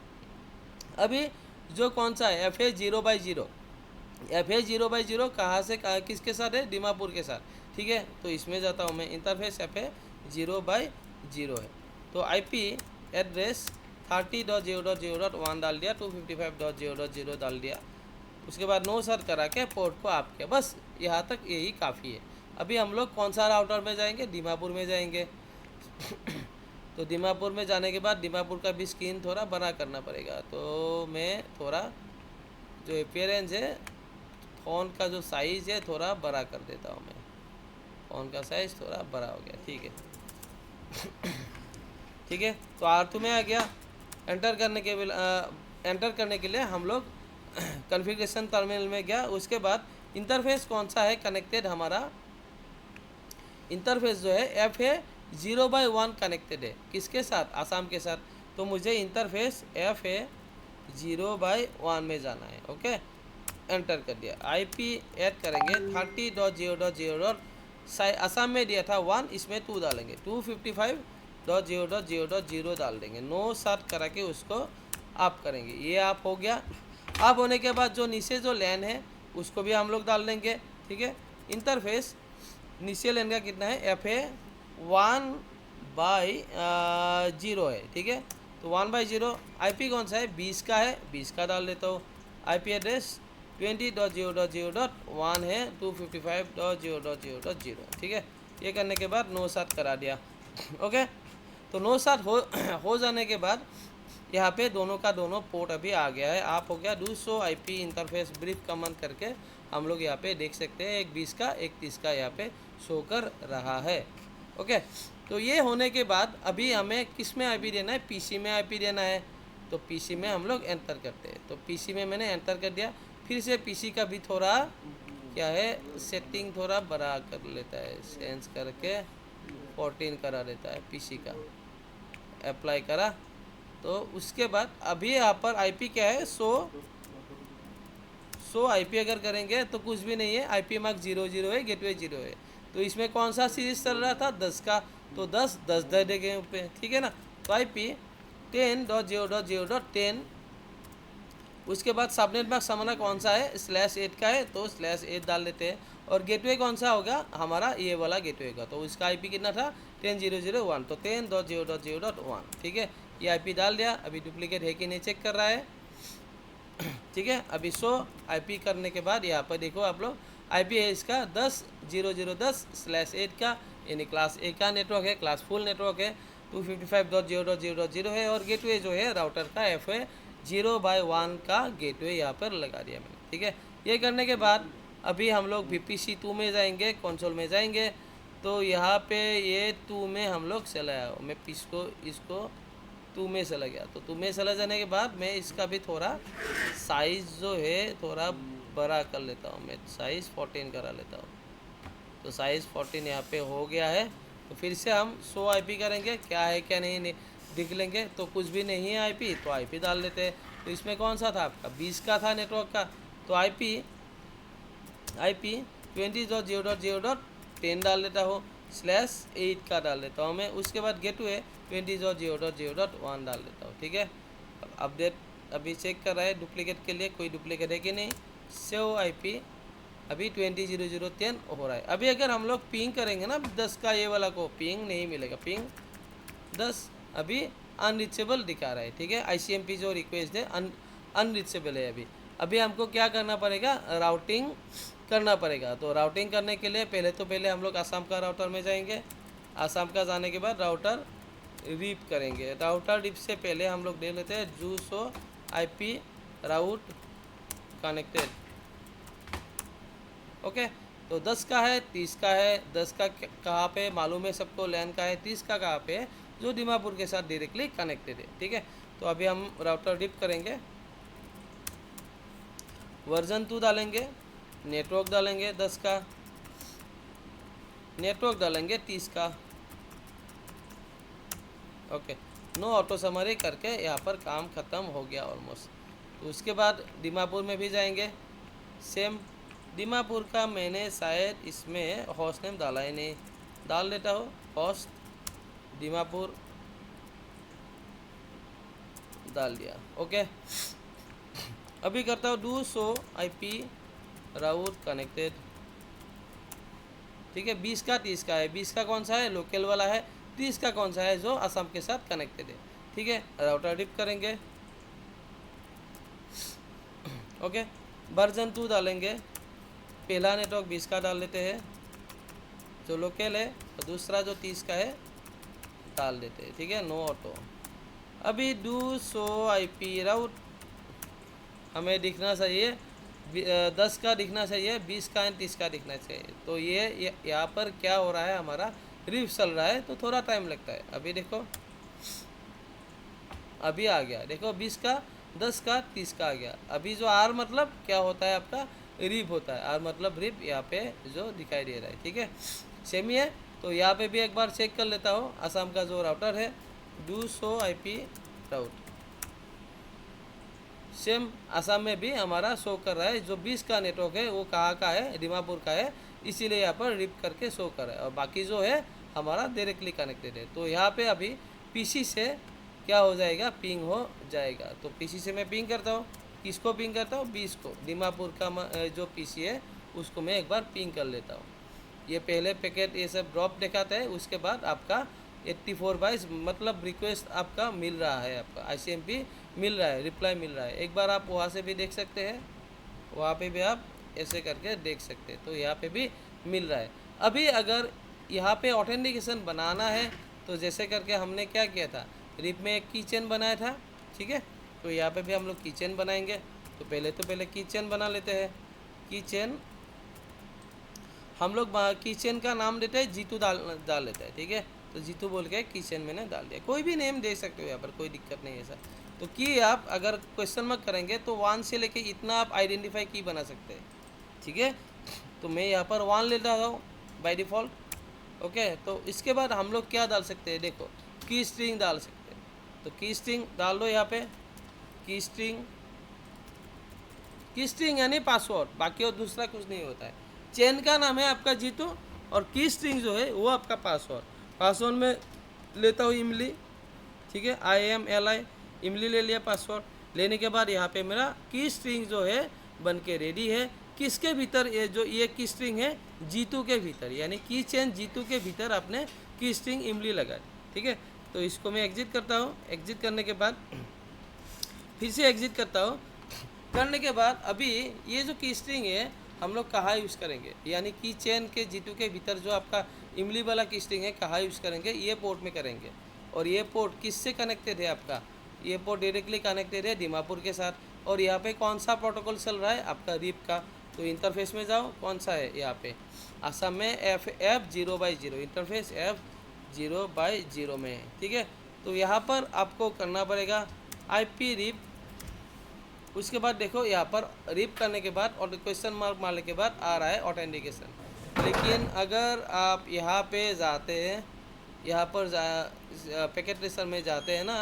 अभी जो कौन सा है FA0/0, FA0/0 कहाँ से किसके साथ है, दीमापुर के साथ। ठीक है, तो इसमें जाता हूँ मैं, इंटरफेस FA0/0 है। तो IP एड्रेस 30.0.0.1 डाल दिया, 255.0.0 डाल दिया। उसके बाद नो सर्च करा के पोर्ट को ऑफ किया। बस यहाँ तक यही काफ़ी है। अभी हम लोग कौन सा राउटर में जाएंगे, दीमापुर में जाएंगे। तो दीमापुर में जाने के बाद दीमापुर का भी स्क्रीन थोड़ा बड़ा करना पड़ेगा। तो मैं थोड़ा जो अपीयरेंस है, फ़ोन का जो साइज़ है थोड़ा बड़ा कर देता हूँ मैं। फ़ोन का साइज़ थोड़ा बड़ा हो गया। ठीक है, ठीक है। तो R2 में आ गया। एंटर करने के लिए हम लोग कॉन्फ़िगरेशन टर्मिनल में गया। उसके बाद इंटरफेस कौन सा है कनेक्टेड, हमारा इंटरफेस जो है FA0/1 कनेक्टेड है। किसके साथ, आसाम के साथ। तो मुझे इंटरफेस FA0/1 में जाना है। ओके, एंटर कर दिया। IP ऐड करेंगे 30.0.0. आसाम में दिया था 1, इसमें 2 डालेंगे, 255.0.0.0 डाल देंगे। नो सर्च करा के उसको आप करेंगे। ये आप हो गया। आप होने के बाद जो नीचे जो लैन है उसको भी हम लोग डाल देंगे। ठीक है, इंटरफेस नीचे लैन का कितना है, FA1/0 है। ठीक है, तो 1/0। IP कौन सा है, 20 का है, 20 का डाल देता हूँ। IP एड्रेस 20.0.0.1 है, 255.0.0.0। ठीक है, ये करने के बाद नो सर्च करा दिया। ओके, तो नो सर्च हो जाने के बाद यहाँ पे दोनों का दोनों पोर्ट अभी आ गया है। आप हो गया do show IP interface brief command करके हम लोग यहाँ पे देख सकते हैं एक 20 का एक 30 का यहाँ पे शो कर रहा है। ओके, तो ये होने के बाद अभी हमें किस में आईपी देना है, पीसी में आईपी देना है। तो पीसी में हम लोग एंटर करते हैं। तो पीसी में मैंने एंटर कर दिया। फिर से पीसी का भी थोड़ा क्या है सेटिंग थोड़ा बड़ा कर लेता है, चेंज करके 14 करा देता है पीसी का, अप्लाई करा। तो उसके बाद अभी यहाँ पर आईपी क्या है, सो आईपी अगर करेंगे तो कुछ भी नहीं है, आईपी मार्क 00 है, गेटवे 0 है। तो इसमें कौन सा सीरीज चल रहा था, 10 का, तो 10 दे देंगे पे, ठीक है ना। तो आईपी 10.0.0.10, उसके बाद सबनेट मार्क हमारा कौन सा है, /8 का है, तो /8 डाल देते हैं। और गेटवे कौन सा होगा हमारा, ये वाला गेटवे का, तो उसका आईपी कितना था 10.0.0.1, तो 10.0.0.1, ठीक है। ये आईपी डाल दिया। अभी डुप्लीकेट है कि नहीं चेक कर रहा है, ठीक है। अभी शो आईपी करने के बाद यहाँ पर देखो आप लोग, आईपी है इसका 10.0.0.10/8 का, यानी क्लास ए का नेटवर्क है, क्लास फुल नेटवर्क है, 255.0.0.0 है। और गेटवे जो है राउटर का एफ है 0/1 का गेटवे यहाँ पर लगा दिया मैंने, ठीक है। ये करने के बाद अभी हम लोग VPC2 में जाएंगे, कंसोल में जाएंगे। तो यहाँ पे ये 2 में हम लोग चला आया, मैं इसको 2 में चला गया। तो 2 में चला जाने के बाद मैं इसका भी थोड़ा साइज़ जो है थोड़ा बड़ा कर लेता हूँ, मैं साइज़ 14 करा लेता हूँ। तो साइज़ 14 यहाँ पे हो गया है। तो फिर से हम शो आईपी करेंगे, क्या है क्या नहीं देख लेंगे। तो कुछ भी नहीं है आईपी, तो आईपी डाल देते हैं। तो इसमें कौन सा था आपका 20 का था नेटवर्क का, तो आईपी 20.0.0.10 डाल देता हूँ, /8 का डाल देता हूँ मैं। उसके बाद गेटवे 20.0.0.1 डाल देता हूँ, ठीक है। अपडेट अभी चेक कर रहा है डुप्लीकेट के लिए, कोई डुप्लीकेट है कि नहीं। सेव आईपी अभी 20.0.0.10 हो रहा है। अभी अगर हम लोग पिंग करेंगे ना 10 का, ये वाला को पिंग नहीं मिलेगा, पिंग 10 अभी अनरीचेबल दिखा रहा है, ठीक है। ICMP जो रिक्वेस्ट है अनरीचेबल है अभी हमको क्या करना पड़ेगा, राउटिंग करना पड़ेगा। तो राउटिंग करने के लिए पहले हम लोग आसाम का राउटर में जाएंगे। आसाम का जाने के बाद राउटर रिप करेंगे। राउटर रिप से पहले हम लोग देख लेते हैं जू शो आईपी राउट कनेक्टेड, ओके। तो 10 का है, 30 का है। 10 का कहाँ पे मालूम है सबको, लैन का है। 30 का कहाँ पे है, जो दीमापुर के साथ डायरेक्टली कनेक्टेड है, ठीक है। तो अभी हम राउटर रिप करेंगे, वर्जन 2 डालेंगे, नेटवर्क डालेंगे 10 का, नेटवर्क डालेंगे 30 का, ओके। नो ऑटो समरी करके यहाँ पर काम ख़त्म हो गया ऑलमोस्ट। तो उसके बाद दीमापुर में भी जाएंगे, सेम दीमापुर का मैंने शायद इसमें होस्ट नेम डाला ही नहीं, डाल देता हूँ होस्ट दीमापुर, डाल दिया, ओके। अभी करता हूँ do show IP route connected, ठीक है। 20 का 30 का है, 20 का कौन सा है, लोकल वाला है। 30 का कौन सा है, जो असम के साथ कनेक्टेड है, ठीक है। राउटर डिप करेंगे, ओके। वर्जन 2 डालेंगे, पहला नेटवर्क 20 का डाल देते हैं जो लोकल है, और दूसरा जो 30 का है डाल देते हैं, ठीक है। No auto. अभी डू शो आईपी राउट हमें दिखना चाहिए 10 का दिखना चाहिए, 20 का एंड 30 का दिखना चाहिए। तो ये यहाँ पर क्या हो रहा है, हमारा रिफ चल रहा है, तो थोड़ा टाइम लगता है। अभी देखो अभी आ गया, देखो 20 का 10 का 30 का आ गया। अभी जो आर मतलब क्या होता है आपका, रिप होता है। आर मतलब रिप यहाँ पे जो दिखाई दे रहा है, ठीक है। सेम ही है। तो यहाँ पे भी एक बार चेक कर लेता हूँ, असम का जो राउटर है do show IP route, same Assam में भी हमारा शो कर रहा है। जो 20 का नेटवर्क है वो कहाँ का है, दीमापुर का है, इसीलिए यहाँ पर रिप करके शो कर रहा है। और बाकी जो है हमारा डायरेक्टली कनेक्टेड है। तो यहाँ पे अभी पीसी से क्या हो जाएगा, पिंग हो जाएगा। तो पीसी से मैं पिंग करता हूँ, किसको पिंग करता हूँ, 20 को, दीमापुर का जो पीसी है उसको मैं एक बार पिंग कर लेता हूँ। ये पहले पैकेट ये सब ड्रॉप दिखाता है, उसके बाद आपका 84 बाइट्स मतलब रिक्वेस्ट आपका मिल रहा है, आपका ICMP मिल रहा है, रिप्लाई मिल रहा है। एक बार आप वहाँ से भी देख सकते हैं, वहाँ पे भी आप ऐसे करके देख सकते हैं। तो यहाँ पे भी मिल रहा है। अभी अगर यहाँ पे ऑथेंटिकेशन बनाना है तो जैसे करके हमने क्या किया था, रिप में एक की चेन बनाया था, ठीक है। तो यहाँ पे भी हम लोग कीचेन बनाएंगे। तो पहले कीचेन बना लेते हैं। कीचेन हम लोग कीचेन का नाम देते हैं, जीतू डाल लेते हैं, ठीक है। तो जीतू बोल के कीचेन मैंने डाल दिया। कोई भी नेम दे सकते हो यहाँ पर, कोई दिक्कत नहीं है सर। तो की आप अगर क्वेश्चन मार्क करेंगे तो 1 से लेके इतना आप आइडेंटिफाई की बना सकते हैं, ठीक है। तो मैं यहाँ पर 1 लेता हूँ बाय डिफ़ॉल्ट। ओके, तो इसके बाद हम लोग क्या डाल सकते हैं, देखो की स्ट्रिंग डाल सकते हैं। तो की स्ट्रिंग डाल दो यहाँ पे। की स्ट्रिंग यानी पासवर्ड, बाकी और दूसरा कुछ नहीं होता है। चेन का नाम है आपका जीतू और की स्ट्रिंग जो है वो आपका पासवर्ड। पासवर्ड में लेता हूँ इमली, ठीक है, IMLI इमली ले लिया पासवर्ड। लेने के बाद यहाँ पे मेरा की स्ट्रिंग जो है बन के रेडी है। किसके भीतर, ये की स्ट्रिंग है जीतू के भीतर, यानी की चेन जीतू के भीतर आपने की स्ट्रिंग इमली लगा दी, ठीक है। तो इसको मैं एग्जिट करता हूँ। एग्जिट करने के बाद फिर से एग्जिट करता हूँ। करने के बाद अभी ये जो की स्ट्रिंग है हम लोग कहाँ यूज़ करेंगे, यानी की चेन के जीतू के भीतर जो आपका इमली वाला की स्ट्रिंग है कहाँ यूज़ करेंगे, ये पोर्ट में करेंगे। और ये पोर्ट किससे कनेक्टेड है आपका, ये पोर्ट डायरेक्टली कनेक्टेड है दीमापुर के साथ। और यहाँ पे कौन सा प्रोटोकॉल चल रहा है आपका रिप का। तो इंटरफेस में जाओ, कौन सा है यहाँ पे असम में F0/0 इंटरफेस F0/0 में है, ठीक है। तो यहाँ पर आपको करना पड़ेगा IP रिप। उसके बाद देखो यहाँ पर रिप करने के बाद और क्वेश्चन मार्क मारने के बाद आ रहा है ऑथेंटिकेशन। लेकिन अगर आप यहाँ पे जाते हैं, यहाँ पर पैकेट ट्रेसर में जाते हैं ना,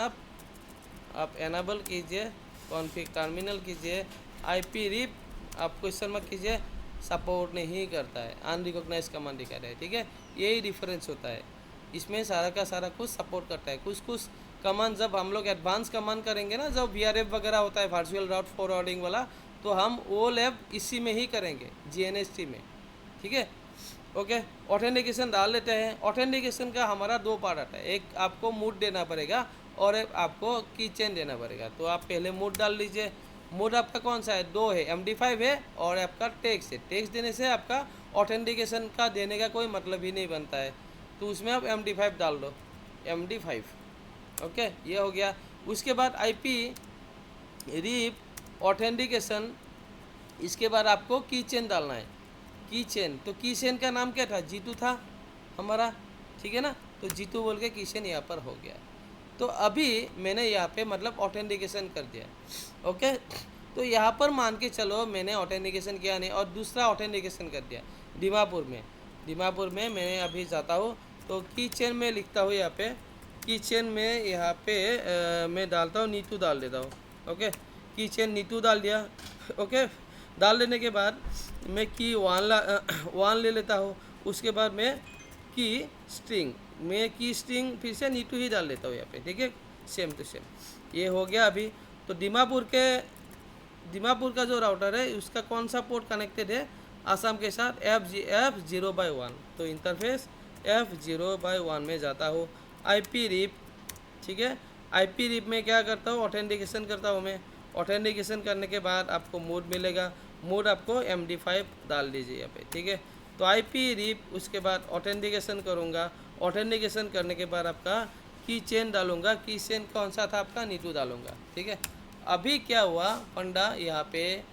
आप एनेबल कीजिए, कॉन्फ़िग टर्मिनल कीजिए, IP रिप आप क्वेश्चन मार्क कीजिए, सपोर्ट नहीं करता है, अनरिकॉग्नाइज कमांड दिखा रहा है, ठीक है। यही डिफरेंस होता है, इसमें सारा का सारा कुछ सपोर्ट करता है। कुछ कमांड जब हम लोग एडवांस कमांड करेंगे ना, जब VRF वगैरह होता है वर्चुअल राउट फॉरवर्डिंग वाला, तो हम वो लैब इसी में ही करेंगे, GNST में, ठीक है। ओके, ऑथेंटिकेशन डाल लेते हैं। ऑथेंटिकेशन का हमारा 2 पार्ट आता है, एक आपको मूड देना पड़ेगा और एक आपको की चेन देना पड़ेगा। तो आप पहले मूड डाल लीजिए। मूड आपका कौन सा है, 2 है, MD5 है और आपका टेक्स्ट है। टेक्स्ट देने से आपका ऑथेंटिकेशन का देने का कोई मतलब ही नहीं बनता है, तो उसमें आप MD5 डाल दो, MD5। ओके, ये हो गया। उसके बाद IP रिप ऑथेंटिकेशन, इसके बाद आपको की चेन डालना है। की चेन, तो की चेन का नाम क्या था, जीतू था हमारा, ठीक है ना। तो जीतू बोल के की चेन यहाँ पर हो गया। तो अभी मैंने यहाँ पे मतलब ऑथेंटिकेशन कर दिया। ओके, तो यहाँ पर मान के चलो मैंने ऑथेंटिकेशन किया नहीं और दूसरा ऑथेंटिकेशन कर दिया दीमापुर में मैंने अभी जाता हूँ। तो की चेन में लिखता हूँ यहाँ पे, की चेन में यहाँ पे मैं डालता हूँ नीतू डाल देता हूँ। ओके, की चेन नीतू डाल दिया। ओके, डाल देने के बाद मैं की 1 ले लेता हूँ। उसके बाद मैं की स्ट्रिंग फिर से नीतू ही डाल लेता हूँ यहाँ पे, ठीक है, सेम टू सेम। ये हो गया अभी। तो दीमापुर का जो राउटर है उसका कौन सा पोर्ट कनेक्टेड है आसाम के साथ, F0/1। तो इंटरफेस F0/1 में जाता हूँ। IP रिप, ठीक है, IP रिप में क्या करता हूँ, ऑथेंटिकेशन करता हूँ मैं। ऑथेंटिकेशन करने के बाद आपको मोड मिलेगा, मोड आपको MD5 डाल दीजिए यहाँ पे, ठीक है। तो IP रिप, उसके बाद ऑथेंटिकेशन करूँगा। ऑथेंटिकेशन करने के बाद आपका की चेन डालूँगा। की चेन कौन सा था आपका, नीतू डालूँगा, ठीक है। अभी क्या हुआ पंडा, यहाँ पे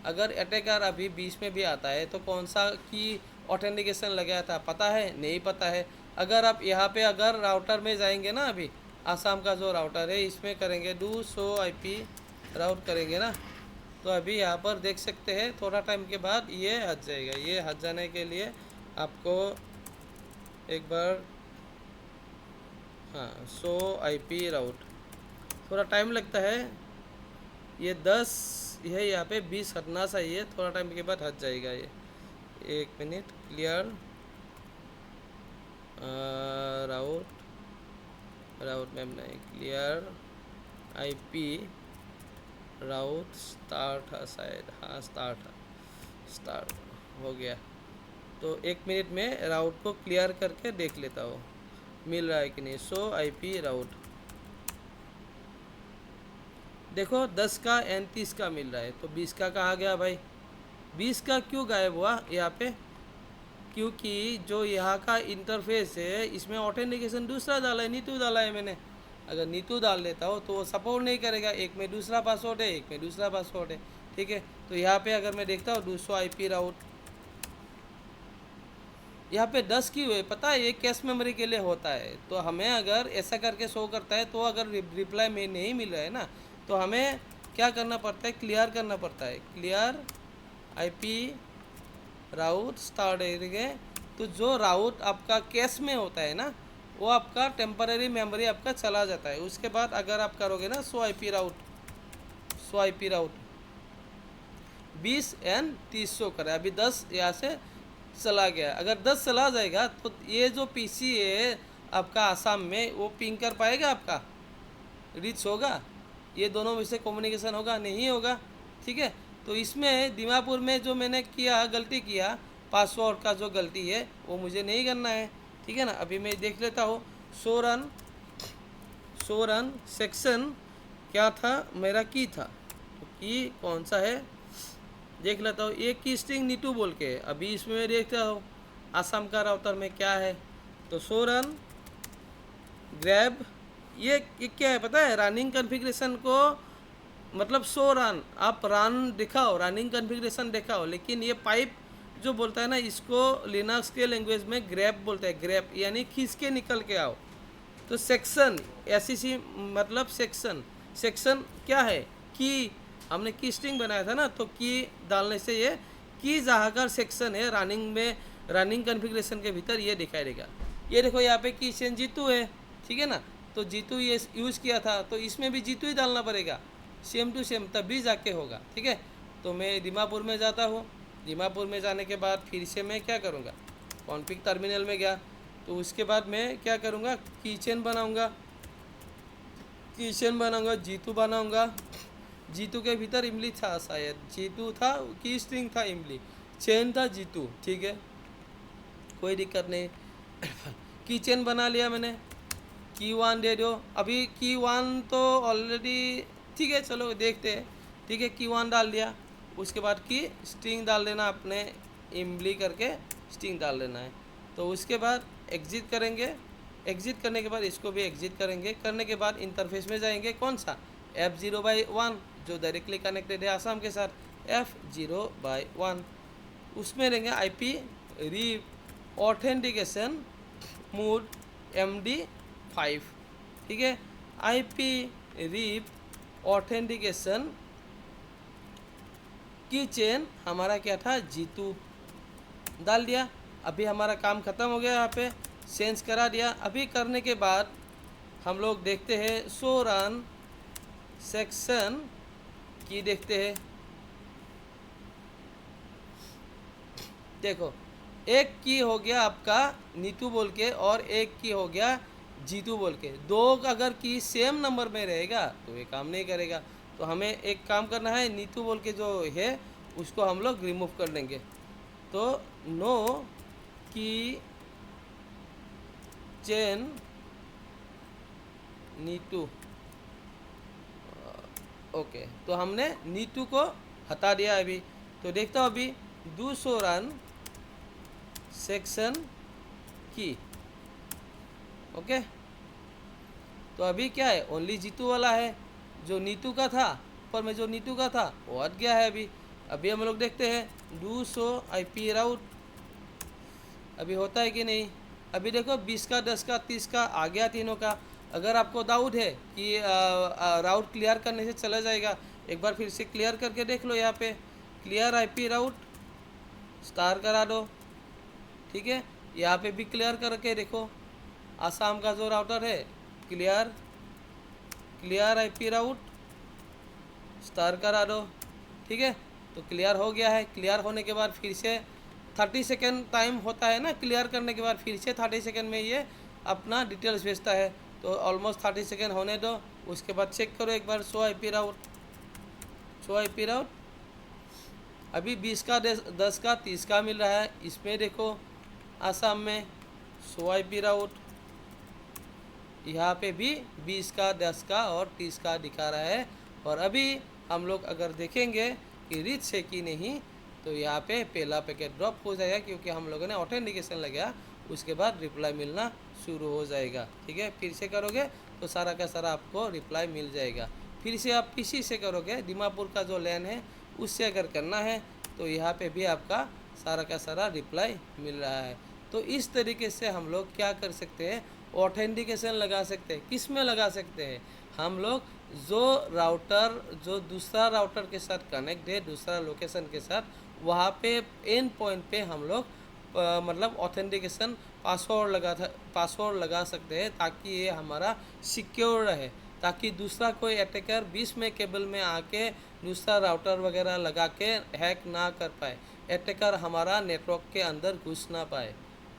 अगर अटैकर अभी 20 में भी आता है तो कौन सा की ऑथेंटिकेशन लगाया था पता है, नहीं पता है। अगर आप यहाँ पे अगर राउटर में जाएंगे ना, अभी आसाम का जो राउटर है इसमें करेंगे डू शो IP राउट करेंगे ना, तो अभी यहाँ पर देख सकते हैं थोड़ा टाइम के बाद ये हट जाएगा। ये हट जाने के लिए आपको एक बार, हाँ, शो IP राउट, थोड़ा टाइम लगता है। ये 10 है, यहाँ पे 20 हटना चाहिए, थोड़ा टाइम के बाद हट जाएगा ये। 1 मिनट, क्लियर राउट मैम नहीं, क्लियर IP राउट स्टार्ट है शायद, हाँ स्टार्ट हो गया। तो 1 मिनट में राउट को क्लियर करके देख लेता हूँ मिल रहा है कि नहीं। शो IP राउट, देखो 10 का एंड 30 का मिल रहा है, तो 20 का कहाँ गया भाई, 20 का क्यों गायब हुआ यहाँ पे, क्योंकि जो यहाँ का इंटरफेस है इसमें ऑथेंटिकेशन दूसरा डाला है, नीतू डाला है मैंने। अगर नीतू डाल देता हो तो वो सपोर्ट नहीं करेगा, एक में दूसरा पासवर्ड है, एक में दूसरा पासवर्ड है, ठीक है। तो यहाँ पे अगर मैं देखता हूँ 200 IP राउट, यहाँ पे 10 क्यों है पता है, ये कैश मेमोरी के लिए होता है। तो हमें अगर ऐसा करके शो करता है, तो अगर रिप्लाई में नहीं मिल रहा है ना, तो हमें क्या करना पड़ता है, क्लियर करना पड़ता है, क्लियर IP राउट स्टार्ट है। तो जो राउट आपका कैश में होता है ना, वो आपका टेम्पररी मेमोरी आपका चला जाता है। उसके बाद अगर आप करोगे ना 100 IP route, 100 IP route 20 and 30 show करे, अभी 10 यहाँ से चला गया। अगर 10 चला जाएगा तो ये जो PC है आपका आसाम में, वो पिंग कर पाएगा, आपका रीच होगा, ये दोनों में से कम्युनिकेशन होगा, नहीं होगा, ठीक है। तो इसमें दीमापुर में जो मैंने किया, गलती किया, पासवर्ड का जो गलती है वो मुझे नहीं करना है, ठीक है ना। अभी मैं देख लेता हूँ सोरन सेक्शन क्या था, मेरा की था, तो की कौन सा है देख लेता हूँ। एक की स्ट्रिंग नीटू बोल के, अभी इसमें मैं देखता हूँ आसाम का राउटर में क्या है। तो सोरन ग्रैब, ये क्या है पता है, रनिंग कॉन्फ़िगरेशन को मतलब सो रन, आप रन दिखाओ, रनिंग कॉन्फ़िगरेशन दिखाओ, लेकिन ये पाइप जो बोलता है ना, इसको लिनक्स के लैंग्वेज में ग्रैब बोलते हैं, ग्रैब यानी खींच के निकल के आओ। तो सेक्शन SEC मतलब सेक्शन क्या है, की, हमने की स्ट्रिंग बनाया था ना, तो की डालने से ये की जहाँ का सेक्शन है रनिंग में, रनिंग कॉन्फ़िगरेशन के भीतर ये दिखाई देगा। ये देखो यहाँ पे की चेन जीतू है, ठीक है ना, तो जीतू ये यूज़ किया था, तो इसमें भी जीतू ही डालना पड़ेगा, सेम टू सेम, तभी जाके होगा, ठीक है। तो मैं दीमापुर में जाता हूँ, दीमापुर में जाने के बाद फिर से मैं क्या करूँगा, कॉन्फ़िग टर्मिनल में गया, तो उसके बाद मैं क्या करूँगा, कीचेन बनाऊँगा, जीतू बनाऊँगा, जीतू के भीतर इमली था शायद, जीतू था, की स्ट्रिंग था इमली, चेन था जीतू, ठीक है, कोई दिक्कत नहीं। कीचेन बना लिया मैंने, की 1 दे दो, अभी की 1 तो ऑलरेडी, ठीक है, चलो देखते हैं, ठीक है, की 1 डाल दिया, उसके बाद की स्ट्रिंग डाल देना, अपने इमली करके स्ट्रिंग डाल देना है। तो उसके बाद एग्जिट करेंगे, एग्जिट करने के बाद इसको भी एग्जिट करेंगे, करने के बाद इंटरफेस में जाएंगे, कौन सा F0/1 जो डायरेक्टली कनेक्टेड है आसाम के साथ, F0/1 उसमें रहेंगे IP reap authentication mode MD5, ठीक है, IP रीप ऑथेंटिकेशन की चेन हमारा क्या था, जीतू डाल दिया। अभी हमारा काम ख़त्म हो गया, यहाँ पे सेंस करा दिया। अभी करने के बाद हम लोग देखते हैं सो रन सेक्शन की, देखते हैं, देखो एक की हो गया आपका नीतू बोल के, और एक की हो गया जीतू बोल के, दो अगर की सेम नंबर में रहेगा तो ये काम नहीं करेगा। तो हमें एक काम करना है, नीतू बोल के जो है उसको हम लोग रिमूव कर देंगे। तो नो की चेन नीतू, ओके, तो हमने नीतू को हटा दिया अभी। तो देखता हूँ अभी 200 रन सेक्शन की, ओके। तो अभी क्या है, ओनली जीतू वाला है, जो नीतू का था, ऊपर में जो नीतू का था वो हट गया है अभी हम लोग देखते हैं 200 IP राउट अभी होता है कि नहीं। अभी देखो 20 का 10 का 30 का आ गया तीनों का। अगर आपको डाउट है कि राउट क्लियर करने से चला जाएगा, एक बार फिर से क्लियर करके देख लो। यहाँ पे क्लियर IP राउट स्टार करा दो, ठीक है। यहाँ पे भी क्लियर करके देखो, आसाम का जो राउटर है क्लियर IP राउट स्टार करा दो, ठीक है। तो क्लियर हो गया है। क्लियर होने के बाद फिर से 30 सेकेंड टाइम होता है ना, क्लियर करने के बाद फिर से 30 सेकेंड में ये अपना डिटेल्स भेजता है। तो ऑलमोस्ट 30 सेकेंड होने दो, उसके बाद चेक करो एक बार शो IP राउट अभी 20 का 10 का 30 का मिल रहा है। इसमें देखो आसाम में शो IP राउट, यहाँ पे भी 20 का 10 का और 30 का दिखा रहा है। और अभी हम लोग अगर देखेंगे कि रीच है कि नहीं, तो यहाँ पे पहला पैकेट ड्रॉप हो जाएगा, क्योंकि हम लोगों ने ऑथेंटिकेशन लगाया उसके बाद रिप्लाई मिलना शुरू हो जाएगा। ठीक है, फिर से करोगे तो सारा का सारा आपको रिप्लाई मिल जाएगा। फिर से आप पीसी से करोगे, दीमापुर का जो लैन है उससे अगर करना है तो यहाँ पे भी आपका सारा का सारा रिप्लाई मिल रहा है। तो इस तरीके से हम लोग क्या कर सकते हैं, ऑथेंटिकेशन लगा सकते हैं। किस में लगा सकते हैं, हम लोग जो राउटर जो दूसरा राउटर के साथ कनेक्ट है, दूसरा लोकेशन के साथ, वहाँ पे एंड पॉइंट पे हम लोग मतलब ऑथेंटिकेशन पासवर्ड लगा सकते हैं, ताकि ये हमारा सिक्योर रहे, ताकि दूसरा कोई अटैकर बीच में केबल में आके दूसरा राउटर वगैरह लगा के हैक ना कर पाए, अटैकर हमारा नेटवर्क के अंदर घुस ना पाए।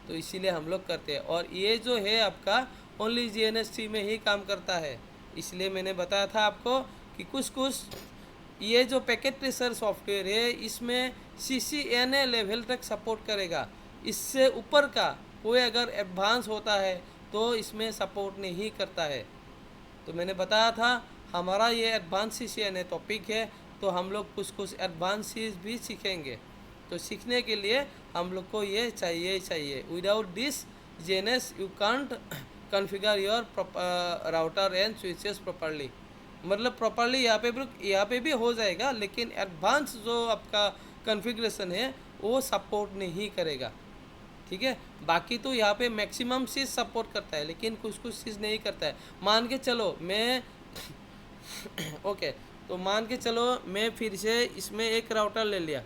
तो इसीलिए हम लोग करते हैं। और ये जो है आपका ओनली GNS3 में ही काम करता है। इसलिए मैंने बताया था आपको कि कुछ ये जो पैकेट ट्रेसर सॉफ्टवेयर है इसमें CCNA लेवल तक सपोर्ट करेगा। इससे ऊपर का कोई अगर एडवांस होता है तो इसमें सपोर्ट नहीं करता है। तो मैंने बताया था हमारा ये एडवांस CCNA टॉपिक है, तो हम लोग कुछ एडवांस चीज़ भी सीखेंगे। तो सीखने के लिए हम लोग को ये चाहिए। Without this GNS you can't configure your router and switches properly. मतलब प्रॉपर्ली यहाँ पे भी हो जाएगा, लेकिन एडवांस जो आपका कॉन्फ़िगरेशन है वो सपोर्ट नहीं करेगा। ठीक है, बाकी तो यहाँ पे मैक्सिमम चीज़ सपोर्ट करता है, लेकिन कुछ चीज़ नहीं करता है। मान के चलो मैं ओके, तो मान के चलो मैं फिर से इसमें एक राउटर ले लिया,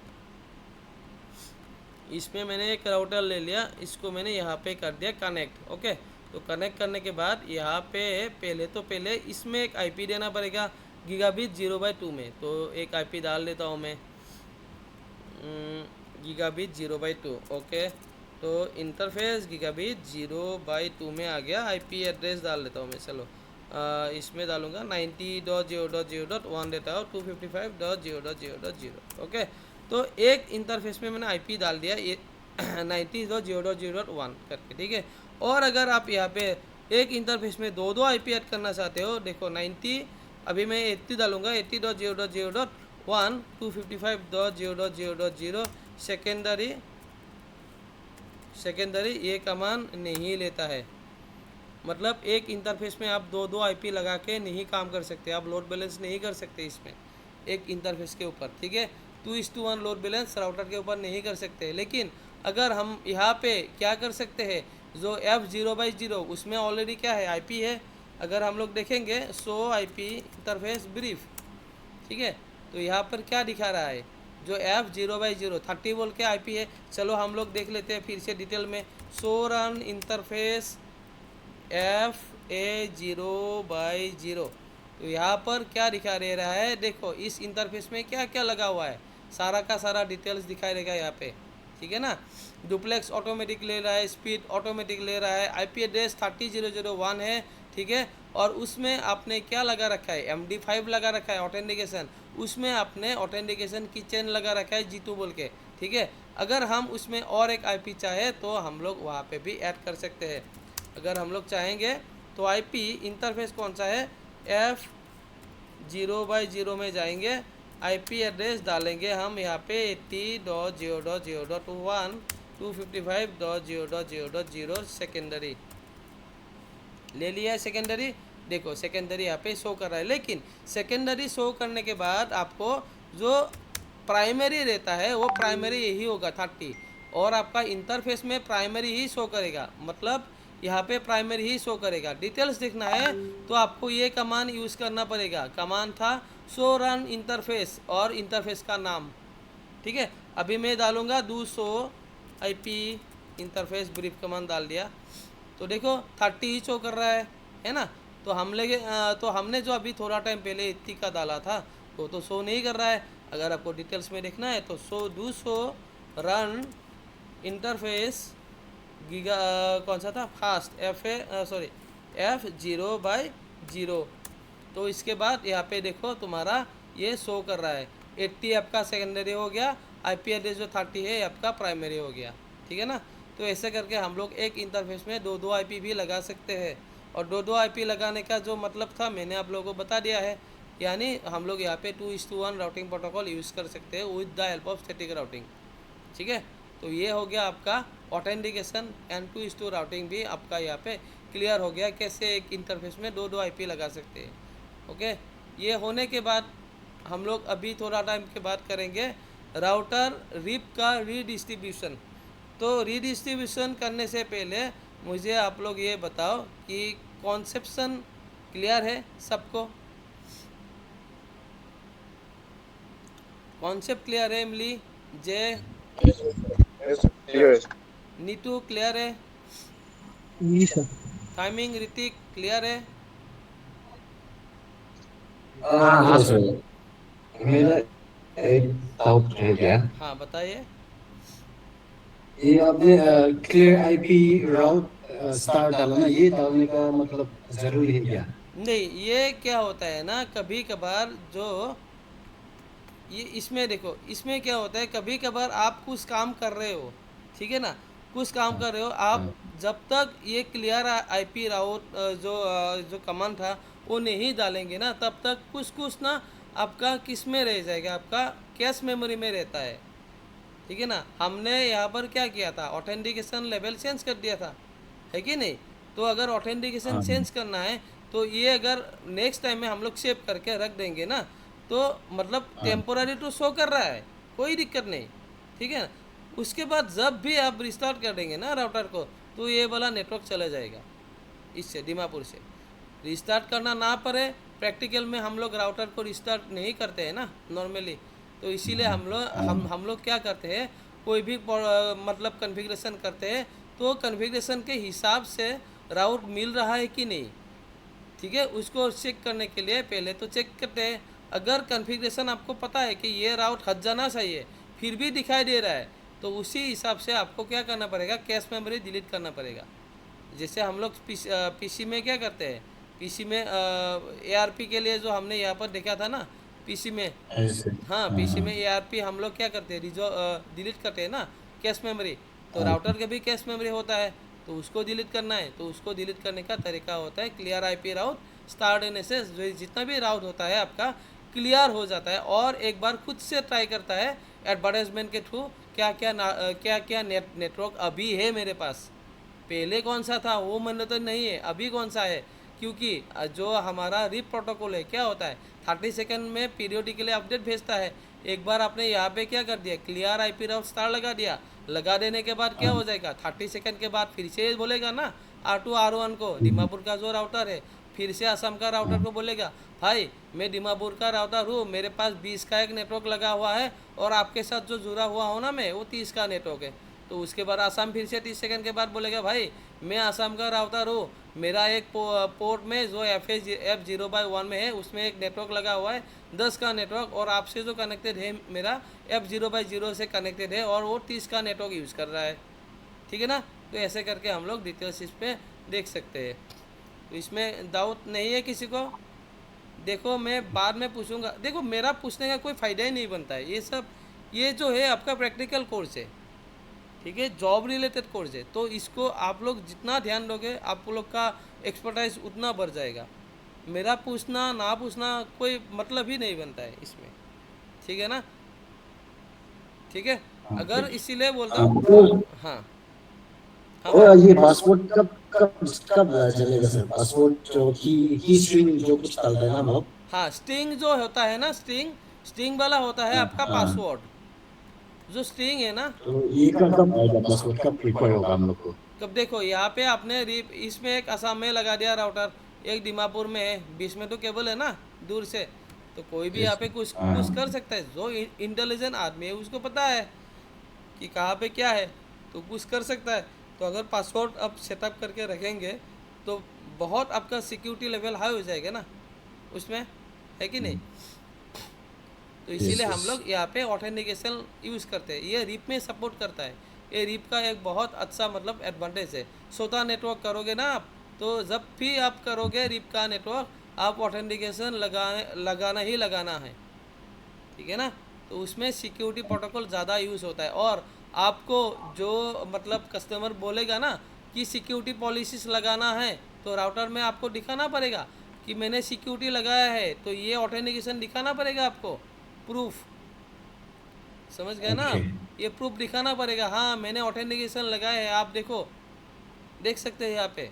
इसको मैंने यहाँ पे कर दिया कनेक्ट। ओके, तो कनेक्ट करने के बाद यहाँ पे पहले इसमें एक IP देना पड़ेगा गीगाबिट 0/2 में। तो एक IP डाल देता हूँ मैं, गीगाबिट 0/2। ओके, तो इंटरफेस गीगाबिट 0/2 में आ गया। IP एड्रेस डाल देता हूँ मैं, चलो इसमें डालूँगा 90.0.0.1 देता हूँ 255.0.0.0। ओके, तो एक इंटरफेस में मैंने IP डाल दिया ये 90.0.0.1 करके। ठीक है, और अगर आप यहाँ पे एक इंटरफेस में दो IP ऐड करना चाहते हो, देखो 90, अभी मैं 80 डालूँगा, 80.0.0.1 255.0.0.0 सेकेंडरी ये कमांड नहीं लेता है। मतलब एक इंटरफेस में आप दो IP लगा के नहीं काम कर सकते, आप लोड बैलेंस नहीं कर सकते इसमें एक इंटरफेस के ऊपर। ठीक है, 2:1 लोड बैलेंस राउटर के ऊपर नहीं कर सकते। लेकिन अगर हम यहाँ पे क्या कर सकते हैं, जो F0/0 उसमें ऑलरेडी क्या है, IP है। अगर हम लोग देखेंगे शो IP इंटरफेस ब्रीफ, ठीक है, तो यहाँ पर क्या दिखा रहा है, जो F0/0 30 वोल्ट के IP है। चलो हम लोग देख लेते हैं फिर से डिटेल में। शो रन इंटरफेस FA0/0, तो यहाँ पर क्या दिखा दे रहा है, देखो इस इंटरफेस में क्या क्या लगा हुआ है, सारा का सारा डिटेल्स दिखाई देगा यहाँ पे। ठीक है ना, डुप्लेक्स ऑटोमेटिक ले रहा है, स्पीड ऑटोमेटिक ले रहा है, IP एड्रेस 30.0.0.1 है। ठीक है, और उसमें आपने क्या लगा रखा है, MD5 लगा रखा है ऑथेंटिकेशन, उसमें आपने ऑथेंटिकेशन की चेन लगा रखा है G2 बोल के। ठीक है, अगर हम उसमें और एक IP चाहे तो हम लोग वहाँ पे भी ऐड कर सकते हैं। अगर हम लोग चाहेंगे तो IP इंटरफेस कौन सा है, F0/0 में जाएंगे, IP एड्रेस डालेंगे हम यहाँ पे 80.0.0.1 255.0.0.0 सेकेंडरी ले लिया है। सेकेंडरी देखो, सेकेंडरी यहाँ पे शो कर रहा है, लेकिन सेकेंडरी शो करने के बाद आपको जो प्राइमरी रहता है वो प्राइमरी यही होगा 30, और आपका इंटरफेस में प्राइमरी ही शो करेगा। मतलब यहाँ पे प्राइमरी ही शो करेगा। डिटेल्स देखना है तो आपको ये कमांड यूज़ करना पड़ेगा। कमांड था शो रन इंटरफेस और इंटरफेस का नाम। ठीक है, अभी मैं डालूँगा 200 IP इंटरफेस ब्रीफ कमांड डाल दिया, तो देखो 30 ही शो कर रहा है ना। तो हमने जो अभी थोड़ा टाइम पहले 80 का डाला था वो तो शो नहीं कर रहा है। अगर आपको डिटेल्स में देखना है तो 200 रन इंटरफेस गीगा कौन सा था, फास्ट F0/0। तो इसके बाद यहाँ पे देखो तुम्हारा ये शो कर रहा है 80 आपका सेकेंडरी हो गया, IP एड्रेस जो 30 है आपका प्राइमरी हो गया। ठीक है ना, तो ऐसे करके हम लोग एक इंटरफेस में दो IP भी लगा सकते हैं। और दो IP लगाने का जो मतलब था मैंने आप लोगों को बता दिया है, यानी हम लोग यहाँ पे 2:1 राउटिंग प्रोटोकॉल यूज़ कर सकते हैं with the help of static routing. ठीक है, तो ये हो गया आपका ऑथेंटिकेशन एंड टू इस टू राउटिंग भी आपका यहाँ पे क्लियर हो गया, कैसे एक इंटरफेस में दो आईपी लगा सकते हैं। ओके, ये होने के बाद हम लोग अभी थोड़ा टाइम के बाद करेंगे राउटर रिप का रीडिस्ट्रीब्यूशन। तो रीडिस्ट्रीब्यूशन करने से पहले मुझे आप लोग ये बताओ कि कॉन्सेप्शन क्लियर है सबको? कॉन्सेप्ट क्लियर है? इमली, जय, Clear. नीतू क्लियर है? जी सर। टाइमिंग, ऋतिक क्लियर है? हाँ सर, मेरा एक डाउट रह गया। हाँ बताइए। ये आपने क्लियर आईपी राउट स्टार डाला ना, ये डालने का मतलब जरूरी है क्या? नहीं, ये क्या होता है ना, कभी कभार जो ये इसमें देखो, इसमें क्या होता है, कभी कभार आप कुछ काम कर रहे हो, ठीक है ना, कुछ काम कर रहे हो आप, जब तक ये क्लियर आईपी राउट जो कमांड था वो नहीं डालेंगे ना, तब तक कुछ कुछ ना आपका किस में रह जाएगा, आपका कैश मेमोरी में रहता है। ठीक है ना, हमने यहाँ पर क्या किया था, ऑथेंटिकेशन लेवल चेंज कर दिया था, है कि नहीं? तो अगर ऑथेंटिकेशन चेंज करना है तो ये अगर नेक्स्ट टाइम में हम लोग सेव करके रख देंगे ना, तो मतलब टेम्पोररी तो शो कर रहा है, कोई दिक्कत नहीं, ठीक है। उसके बाद जब भी आप रिस्टार्ट कर देंगे ना राउटर को, तो ये वाला नेटवर्क चला जाएगा इससे, दीमापुर से। रिस्टार्ट करना ना पड़े, प्रैक्टिकल में हम लोग राउटर को रिस्टार्ट नहीं करते हैं ना नॉर्मली, तो इसीलिए हम लोग क्या करते हैं, कोई भी मतलब कन्फिग्रेशन करते हैं तो कन्फिग्रेशन के हिसाब से राउट मिल रहा है कि नहीं, ठीक है, उसको चेक करने के लिए पहले तो चेक करते हैं। अगर कन्फिग्रेशन आपको पता है कि ये राउट हट जाना चाहिए, फिर भी दिखाई दे रहा है, तो उसी हिसाब से आपको क्या करना पड़ेगा, कैश मेमोरी डिलीट करना पड़ेगा। जैसे हम लोग पीसी में क्या करते हैं, पीसी में एआरपी के लिए जो हमने यहाँ पर देखा था ना, पीसी में, ऐसे। हाँ पीसी में एआरपी हम लोग क्या करते हैं, डिलीट करते हैं ना कैश मेमोरी, तो राउटर के भी कैश मेमोरी होता है, तो उसको डिलीट करना है, तो उसको डिलीट करने का तरीका होता है clear IP route start NSS, जो जितना भी राउट होता है आपका क्लियर हो जाता है, और एक बार खुद से ट्राई करता है एडवर्टाइजमेंट के थ्रू क्या क्या नेटवर्क अभी है मेरे पास, पहले कौन सा था वो मैंने तो नहीं है, अभी कौन सा है, क्योंकि जो हमारा रिप प्रोटोकॉल है क्या होता है, 30 सेकंड में पीरियोडिकली अपडेट भेजता है। एक बार आपने यहाँ पे क्या कर दिया, क्लियर आईपी राउट स्टार लगा दिया, लगा देने के बाद क्या हो जाएगा, 30 सेकंड के बाद फिर से बोलेगा ना R2 R1 को, दीमापुर का जो राउटर है, फिर से असम का राउटर को बोलेगा भाई मैं दीमापुर का राउटर हूँ, मेरे पास 20 का एक नेटवर्क लगा हुआ है, और आपके साथ जो जुड़ा हुआ हो ना मैं, वो 30 का नेटवर्क है। तो उसके बाद आसाम फिर से 30 सेकंड के बाद बोलेगा भाई मैं आसाम का राउटर हूँ, मेरा एक पोर्ट में जो F0/1 में है उसमें एक नेटवर्क लगा हुआ है 10 का नेटवर्क, और आपसे जो कनेक्टेड है मेरा F0/0 से कनेक्टेड है, और वो 30 का नेटवर्क यूज़ कर रहा है, ठीक है ना। तो ऐसे करके हम लोग डिटेल्स इस पर देख सकते हैं। तो इसमें डाउट नहीं है किसी को? देखो मैं बाद में पूछूंगा, देखो मेरा पूछने का कोई फ़ायदा ही नहीं बनता है, ये सब ये जो है आपका प्रैक्टिकल कोर्स है, ठीक है, जॉब रिलेटेड कोर्स है, तो इसको आप लोग जितना ध्यान दोगे आप लोग का एक्सपर्टाइज उतना बढ़ जाएगा। मेरा पूछना ना पूछना कोई मतलब ही नहीं बनता है इसमें, ठीक है ना, ठीक है। अगर इसीलिए बोलता हूँ, हाँ हाँ और ये पासपोर्ट कब कब कब चलेगा सर? पासपोर्ट जो की स्ट्रिंग जो कुछ डालता है ना हम लोग। हाँ, स्ट्रिंग जो होता है ना, स्ट्रिंग वाला होता है आपका पासवर्ड, जो स्ट्रिंग है ना, तो ये कब आएगा, पासपोर्ट कब रिक्वायर होगा हम लोग को? कब देखो यहाँ पे आपने इसमें एक असम में लगा दिया राउटर, एक दीमापुर में है, बीच में तो केबल है ना दूर से, तो कोई भी यहाँ पे कुछ कर सकता है, जो इंटेलिजेंट आदमी है उसको पता है कि कहाँ पे क्या है, तो कुछ कर सकता है। तो अगर पासवर्ड आप सेटअप करके रखेंगे तो बहुत आपका सिक्योरिटी लेवल हाई हो जाएगा ना उसमें, है कि नहीं। तो इसीलिए हम लोग यहाँ पे ऑथेंटिकेशन यूज़ करते हैं, ये रिप में सपोर्ट करता है, ये रिप का एक बहुत अच्छा मतलब एडवांटेज है। सोता नेटवर्क करोगे ना आप, तो जब भी आप करोगे रिप का नेटवर्क, आप ऑथेंटिकेशन लगाना ही लगाना है, ठीक है ना। तो उसमें सिक्योरिटी प्रोटोकॉल ज़्यादा यूज़ होता है, और आपको जो मतलब कस्टमर बोलेगा ना कि सिक्योरिटी पॉलिसीज लगाना है, तो राउटर में आपको दिखाना पड़ेगा कि मैंने सिक्योरिटी लगाया है, तो ये ऑथेंटिकेशन दिखाना पड़ेगा आपको, प्रूफ, समझ गए ना आप? ये प्रूफ दिखाना पड़ेगा। हाँ मैंने ऑथेंटिकेशन लगाया है, आप देखो, देख सकते हैं यहाँ पे।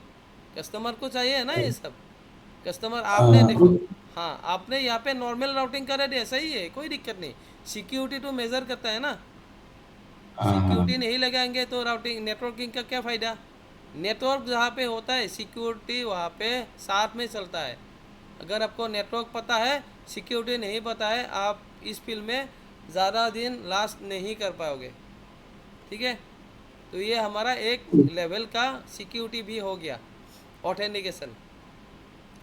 कस्टमर को चाहिए है ना ये सब। कस्टमर आपने देखो, हाँ आपने यहाँ पे नॉर्मल राउटिंग करा दिया, सही है, कोई दिक्कत नहीं। सिक्योरिटी तो मेजर करता है ना, सिक्योरिटी नहीं लगाएंगे तो राउटिंग नेटवर्किंग का क्या फ़ायदा। नेटवर्क जहाँ पे होता है सिक्योरिटी वहाँ पे साथ में चलता है। अगर आपको नेटवर्क पता है, सिक्योरिटी नहीं पता है, आप इस फील्ड में ज़्यादा दिन लास्ट नहीं कर पाओगे। ठीक है, तो ये हमारा एक लेवल का सिक्योरिटी भी हो गया, ऑथेंटिकेशन।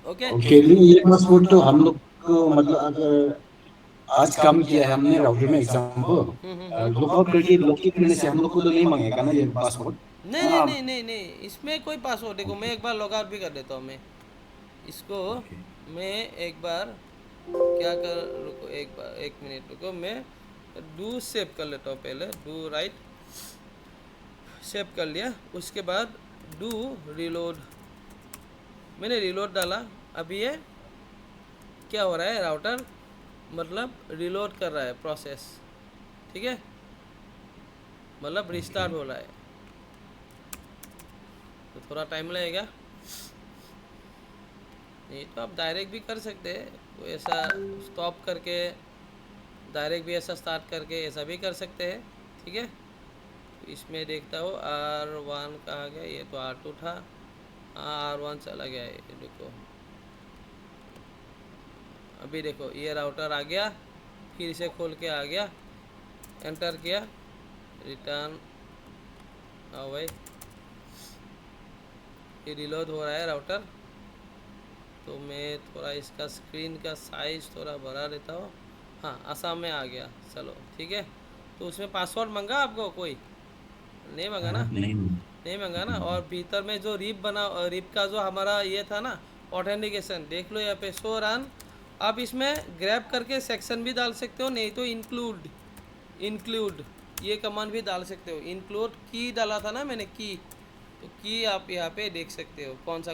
ओके। ओके, लेकिन ये पासवर्ड तो हम लोग को मतलब अगर आज काम किया है हमने राउटर में एग्जाम्पल लॉग आउट करके लॉगिन करने से हम लोग को तो नहीं मांगेगा ना ये पासवर्ड? नहीं नहीं नहीं नहीं नहीं, इसमें कोई पासवर्ड, देखो मैं एक बार लॉग आउट भी कर देता हूँ। मैं इसको, मैं एक बार क्या कर, रुको एक बार, एक मिनट रुको, मैं डू सेव कर लेता हूँ पहले। डू राइट सेव कर लिया, उसके बाद डू रिलोड, मैंने रिलोड डाला। अभी ये क्या हो रहा है, राउटर मतलब रिलोड कर रहा है प्रोसेस। ठीक है, मतलब रिस्टार्ट हो रहा है, तो थोड़ा टाइम लगेगा। नहीं तो आप डायरेक्ट भी कर सकते हैं, तो ऐसा स्टॉप करके डायरेक्ट भी ऐसा स्टार्ट करके ऐसा भी कर सकते हैं। ठीक है, तो इसमें देखता हूँ R1 कहाँ गया, ये तो R2 था, हाँ R1 चला गया है, ये देखो। अभी देखो ये राउटर आ गया, फिर इसे खोल के आ गया, एंटर किया, रिटर्न, आओ भाई, ये रिलोड हो रहा है राउटर। तो मैं थोड़ा इसका स्क्रीन का साइज़ थोड़ा बढ़ा देता हूँ। हाँ आसाम में आ गया, चलो ठीक है। तो उसमें पासवर्ड मांगा आपको, कोई नहीं मांगा ना, नहीं मांगा ना। और भीतर में जो रिप बना, रिप का जो हमारा ये था ना ऑथेंटिकेशन, देख लो यहाँ पे शो रन। आप इसमें ग्रैब करके सेक्शन भी डाल सकते हो, नहीं तो इंक्लूड ये कमांड भी डाल सकते हो। इंक्लूड की डाला था ना मैंने, की, तो की आप यहाँ पे देख सकते हो कौन सा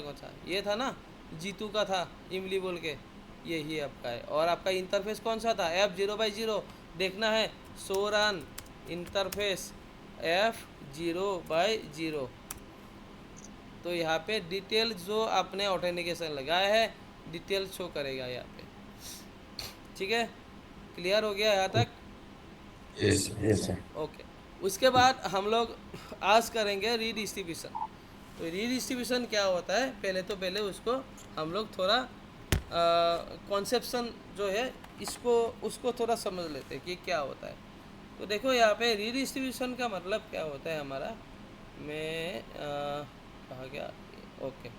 ये था ना, जीतू का था, इमली बोल के, यही आपका है। और आपका इंटरफेस कौन सा था, F0/0 देखना है, शो रन इंटरफेस F0/0। तो यहाँ पे डिटेल जो आपने ऑथेंटिकेशन लगाया है डिटेल शो करेगा यहाँ पे। ठीक है, क्लियर हो गया यहाँ तक? Yes yes sir. ओके, उसके बाद हम लोग आज करेंगे रीडिस्ट्रीब्यूशन। तो रीडिस्ट्रीब्यूशन क्या होता है, पहले उसको हम लोग थोड़ा कॉन्सेप्शन जो है इसको उसको थोड़ा समझ लेते हैं कि क्या होता है। तो देखो यहाँ पे रीडिस्ट्रीब्यूशन का मतलब क्या होता है हमारा। मैं कहाँ गया, ओके,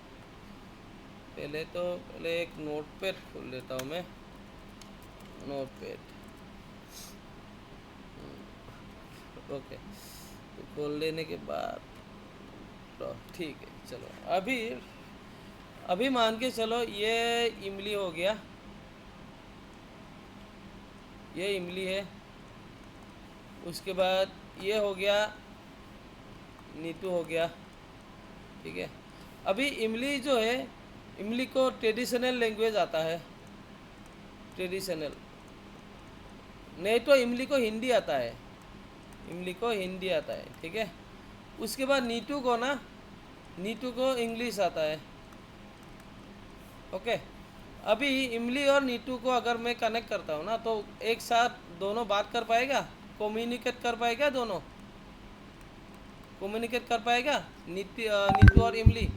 पहले एक नोटपैड खोल लेता हूँ मैं, नोटपैड। ओके, तो खोल लेने के बाद तो ठीक है, चलो अभी मान के चलो ये इमली हो गया, ये इमली है। उसके बाद ये हो गया, नीतू हो गया। ठीक है, अभी इमली जो है, इमली को ट्रेडिशनल लैंग्वेज आता है, ट्रेडिशनल, नहीं तो इमली को हिंदी आता है, इमली को हिंदी आता है। ठीक है, उसके बाद नीतू को ना, नीतू को इंग्लिश आता है। ओके, अभी इमली और नीतू को अगर मैं कनेक्ट करता हूँ ना, तो एक साथ दोनों बात कर पाएगा, कम्युनिकेट कर पाएगा, दोनों कम्युनिकेट कर पाएगा, नीतू और इमली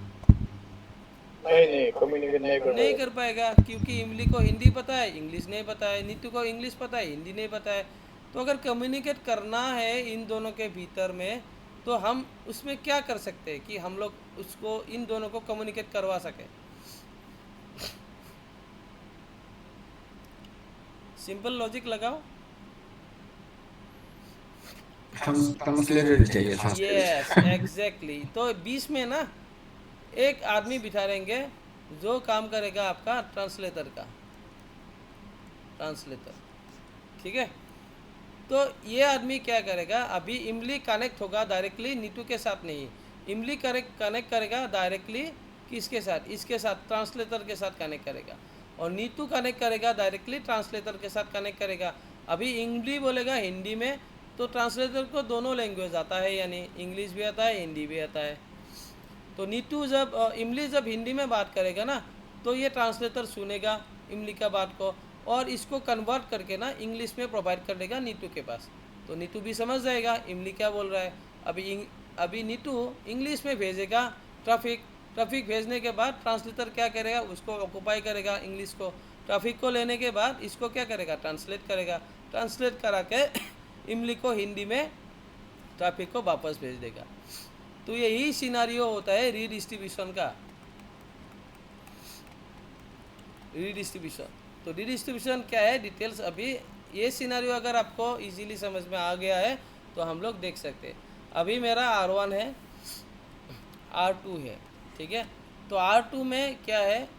नहीं कम्युनिकेट नहीं कर पाएगा, क्योंकि इमली को हिंदी पता है, इंग्लिश नहीं पता है, नीतू को इंग्लिश पता है, हिंदी नहीं पता है। तो अगर कम्युनिकेट करना है इन दोनों के भीतर में, तो हम उसमें क्या कर सकते हैं कि हम लोग उसको, इन दोनों को कम्युनिकेट करवा सके। सिंपल लॉजिक लगाओ। ट्रांसलेटर चाहिए था। यस एग्जैक्टली, तो बीच में ना एक आदमी बिठा रहेंगे जो काम करेगा आपका ट्रांसलेटर का, ट्रांसलेटर। ठीक है, तो ये आदमी क्या करेगा, अभी इमली कनेक्ट होगा डायरेक्टली नीतू के साथ नहीं, इमली कनेक्ट करेगा डायरेक्टली किसके साथ, इसके साथ, ट्रांसलेटर के साथ कनेक्ट करेगा। और नीतू कनेक्ट करेगा डायरेक्टली ट्रांसलेटर के साथ कनेक्ट करेगा। अभी इमली बोलेगा हिंदी में, तो ट्रांसलेटर को दोनों लैंग्वेज आता है, यानी इंग्लिश भी आता है, हिंदी भी आता है। तो नीतू जब इमली जब हिंदी में बात करेगा ना, तो ये ट्रांसलेटर सुनेगा इमली का बात को और इसको कन्वर्ट करके ना इंग्लिश में प्रोवाइड कर देगा नीतू के पास। तो नीतू भी समझ जाएगा इमली क्या बोल रहा है। अभी नीतू इंग्लिश में भेजेगा ट्रैफिक भेजने के बाद ट्रांसलेटर क्या करेगा, उसको ऑक्युपाई करेगा इंग्लिश को। ट्रैफिक को लेने के बाद इसको क्या करेगा, ट्रांसलेट करेगा। ट्रांसलेट करा के इमली को हिंदी में ट्रैफिक को वापस भेज देगा। तो यही सिनारियो होता है रीडिस्ट्रीब्यूशन का। रीडिस्ट्रीब्यूशन, तो रीडिस्ट्रीब्यूशन क्या है, डिटेल्स अभी ये सिनारियो अगर आपको इजीली समझ में आ गया है तो हम लोग देख सकते हैं। अभी मेरा R1 है, R2 है, ठीक है। तो R2 में क्या है,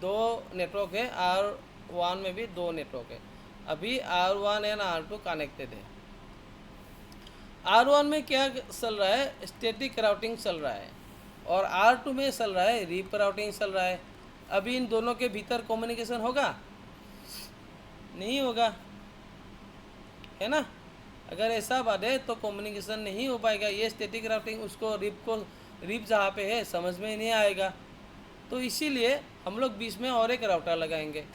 दो नेटवर्क है, R1 में भी दो नेटवर्क है। अभी R1 एंड R2 कनेक्टेड है। R1 में क्या चल रहा है, स्टैटिक राउटिंग चल रहा है और R2 में चल रहा है रीप राउटिंग चल रहा है। अभी इन दोनों के भीतर कम्युनिकेशन होगा, नहीं होगा, है ना। अगर ऐसा बात है तो कम्युनिकेशन नहीं हो पाएगा। ये स्टैटिक राउटिंग उसको रीप जहाँ पे है समझ में नहीं आएगा। तो इसीलिए हम लोग बीच में और एक राउटर लगाएंगे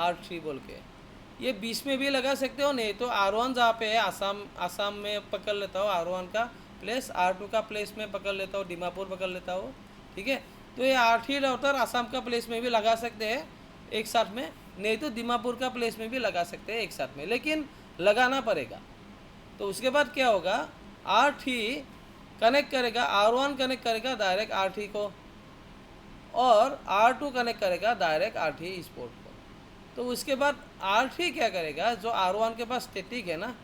R3 बोल के। ये बीच में भी लगा सकते हो, नहीं तो R1 जहाँ पे है आसाम में पकड़ लेता हो R1 का प्लेस, R2 का प्लेस में पकड़ लेता हो, दीमापुर पकड़ लेता हो, ठीक है। तो ये R3 राउटर आसाम का प्लेस में भी लगा सकते हैं एक साथ में, नहीं तो दीमापुर का प्लेस में भी लगा सकते हैं एक साथ में, लेकिन लगाना पड़ेगा। तो उसके बाद क्या होगा, R3 कनेक्ट करेगा, R1 कनेक्ट करेगा डायरेक्ट R3 को और R2 कनेक्ट करेगा डायरेक्ट R3 इस पोर्ट को। तो उसके बाद R3 क्या करेगा, जो R1 के पास स्टैटिक है ना,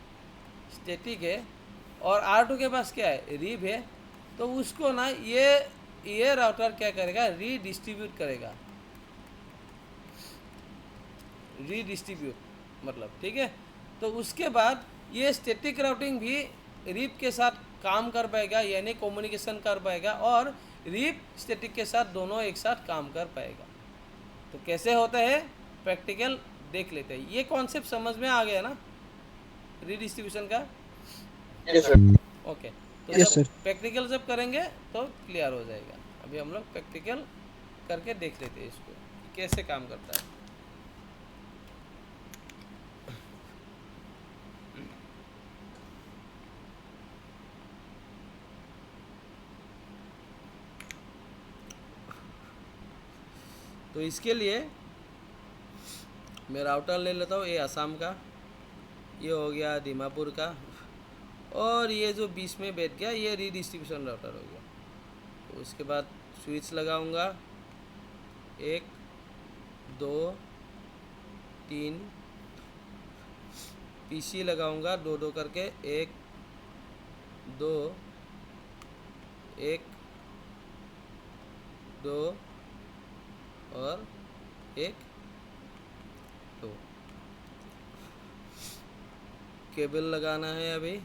स्टैटिक है और R2 के पास क्या है, रीप है, तो उसको ना ये राउटर क्या करेगा, रीडिस्ट्रीब्यूट करेगा, रीडिस्ट्रीब्यूट मतलब, ठीक है। तो उसके बाद ये स्टैटिक राउटिंग भी रीप के साथ काम कर पाएगा, यानी कम्युनिकेशन कर पाएगा और रीप स्टैटिक के साथ दोनों एक साथ काम कर पाएगा। तो कैसे होता है प्रैक्टिकल देख लेते हैं। ये कॉन्सेप्ट समझ में आ गया ना रीडिस्ट्रीब्यूशन का? Yes sir. ओके, तो Yes, जब sir. प्रैक्टिकल जब करेंगे तो क्लियर हो जाएगा। अभी हम लोग प्रैक्टिकल करके देख लेते हैं इसको कैसे काम करता है। तो इसके लिए मैं राउटर ले लेता हूँ, ये असम का, ये हो गया दीमापुर का, और ये जो बीच में बैठ गया ये रीडिस्ट्रीब्यूशन राउटर हो गया। तो उसके बाद स्विच लगाऊंगा, 1 2 3 पीसी लगाऊंगा, 2 करके, 1 2 1 2 और 1 2। केबल लगाना है, अभी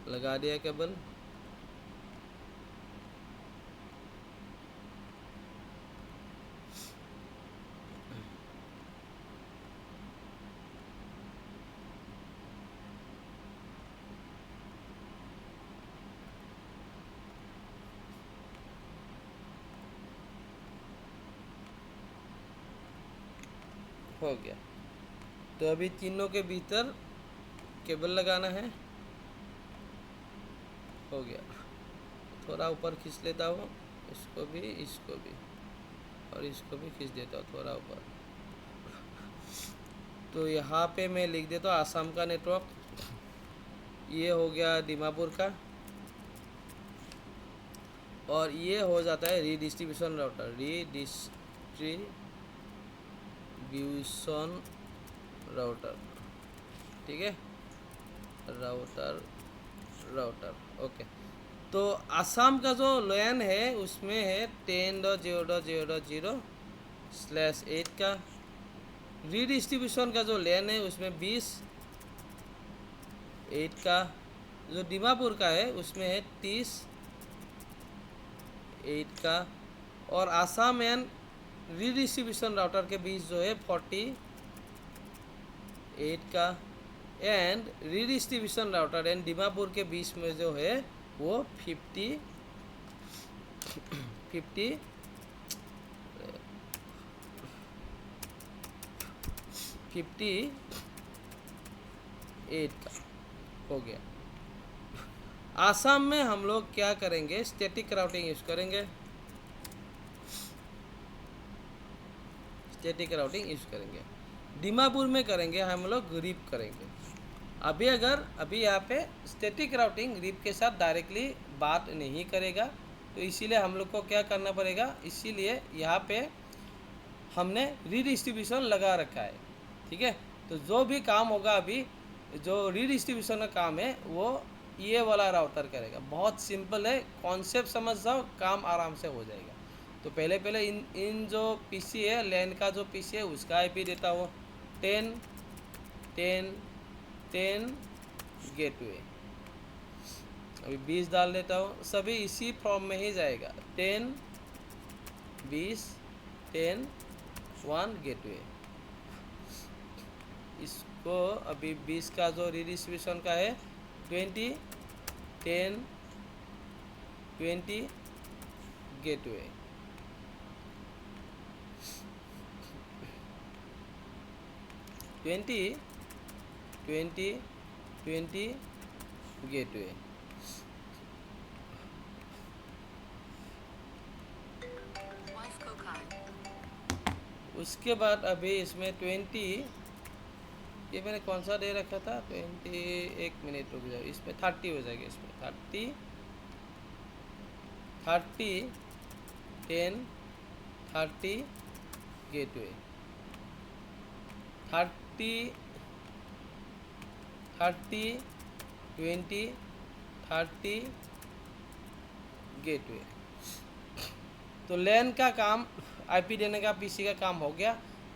लगा दिया केबल। हो गया। तो अभी तीनों के भीतर केबल लगाना है, हो गया। थोड़ा ऊपर खींच लेता हूँ, इसको भी और इसको भी खींच देता हूँ थोड़ा ऊपर। तो यहाँ पे मैं लिख देता हूँ आसाम का नेटवर्क, ये हो गया दीमापुर का, और ये हो जाता है रीडिस्ट्रीब्यूशन राउटर, राउटर, ठीक है, राउटर ओके। तो आसाम का जो लैन है उसमें है 10.0.0.0/8 का। रीडिस्ट्रीब्यूशन का जो लैन है उसमें 20.8 का। जो दीमापुर का है उसमें है 30.8 का। और आसाम एंड रीडिस्ट्रीब्यूशन राउटर के बीच जो है 48 का, and redistribution router and Dimapur के बीच में जो है वो 58 का हो गया। आसाम में हम लोग क्या करेंगे, स्टैटिक राउटिंग यूज करेंगे, स्टैटिक राउटिंग यूज करेंगे। दीमापुर में करेंगे हम लोग रिप करेंगे। अभी यहाँ पे स्टैटिक राउटिंग रिप के साथ डायरेक्टली बात नहीं करेगा, तो इसीलिए हम लोग को क्या करना पड़ेगा, इसीलिए यहाँ पे हमने रीडिस्ट्रीब्यूशन लगा रखा है। ठीक है, तो जो भी काम होगा अभी, जो रीडिस्ट्रीब्यूशन का काम है वो ये वाला राउटर करेगा। बहुत सिंपल है, कॉन्सेप्ट समझ जाओ, काम आराम से हो जाएगा। तो पहले इन जो पीसी है, लैन का जो पीसी है उसका आईपी देता हो 10 10 10 गेटवे। अभी 20 डाल देता हूँ, सभी इसी फॉर्म में ही जाएगा, 10 20 10 1 गेटवे। इसको अभी 20 का जो रीडिस्ट्रीब्यूशन का है 20 10 20 गेटवे। 20 20 20 गेटवे। उसके बाद अभी इसमें 20, ये मैंने कौन सा दे रखा था, 20, एक मिनट रुक जाओ, इसमें 30 हो जाएगा, इसमें 30 10 30 गेटवे, 30 20 30 गेटवे। तो लैन का काम, आईपी देने का पीसी का काम हो गया।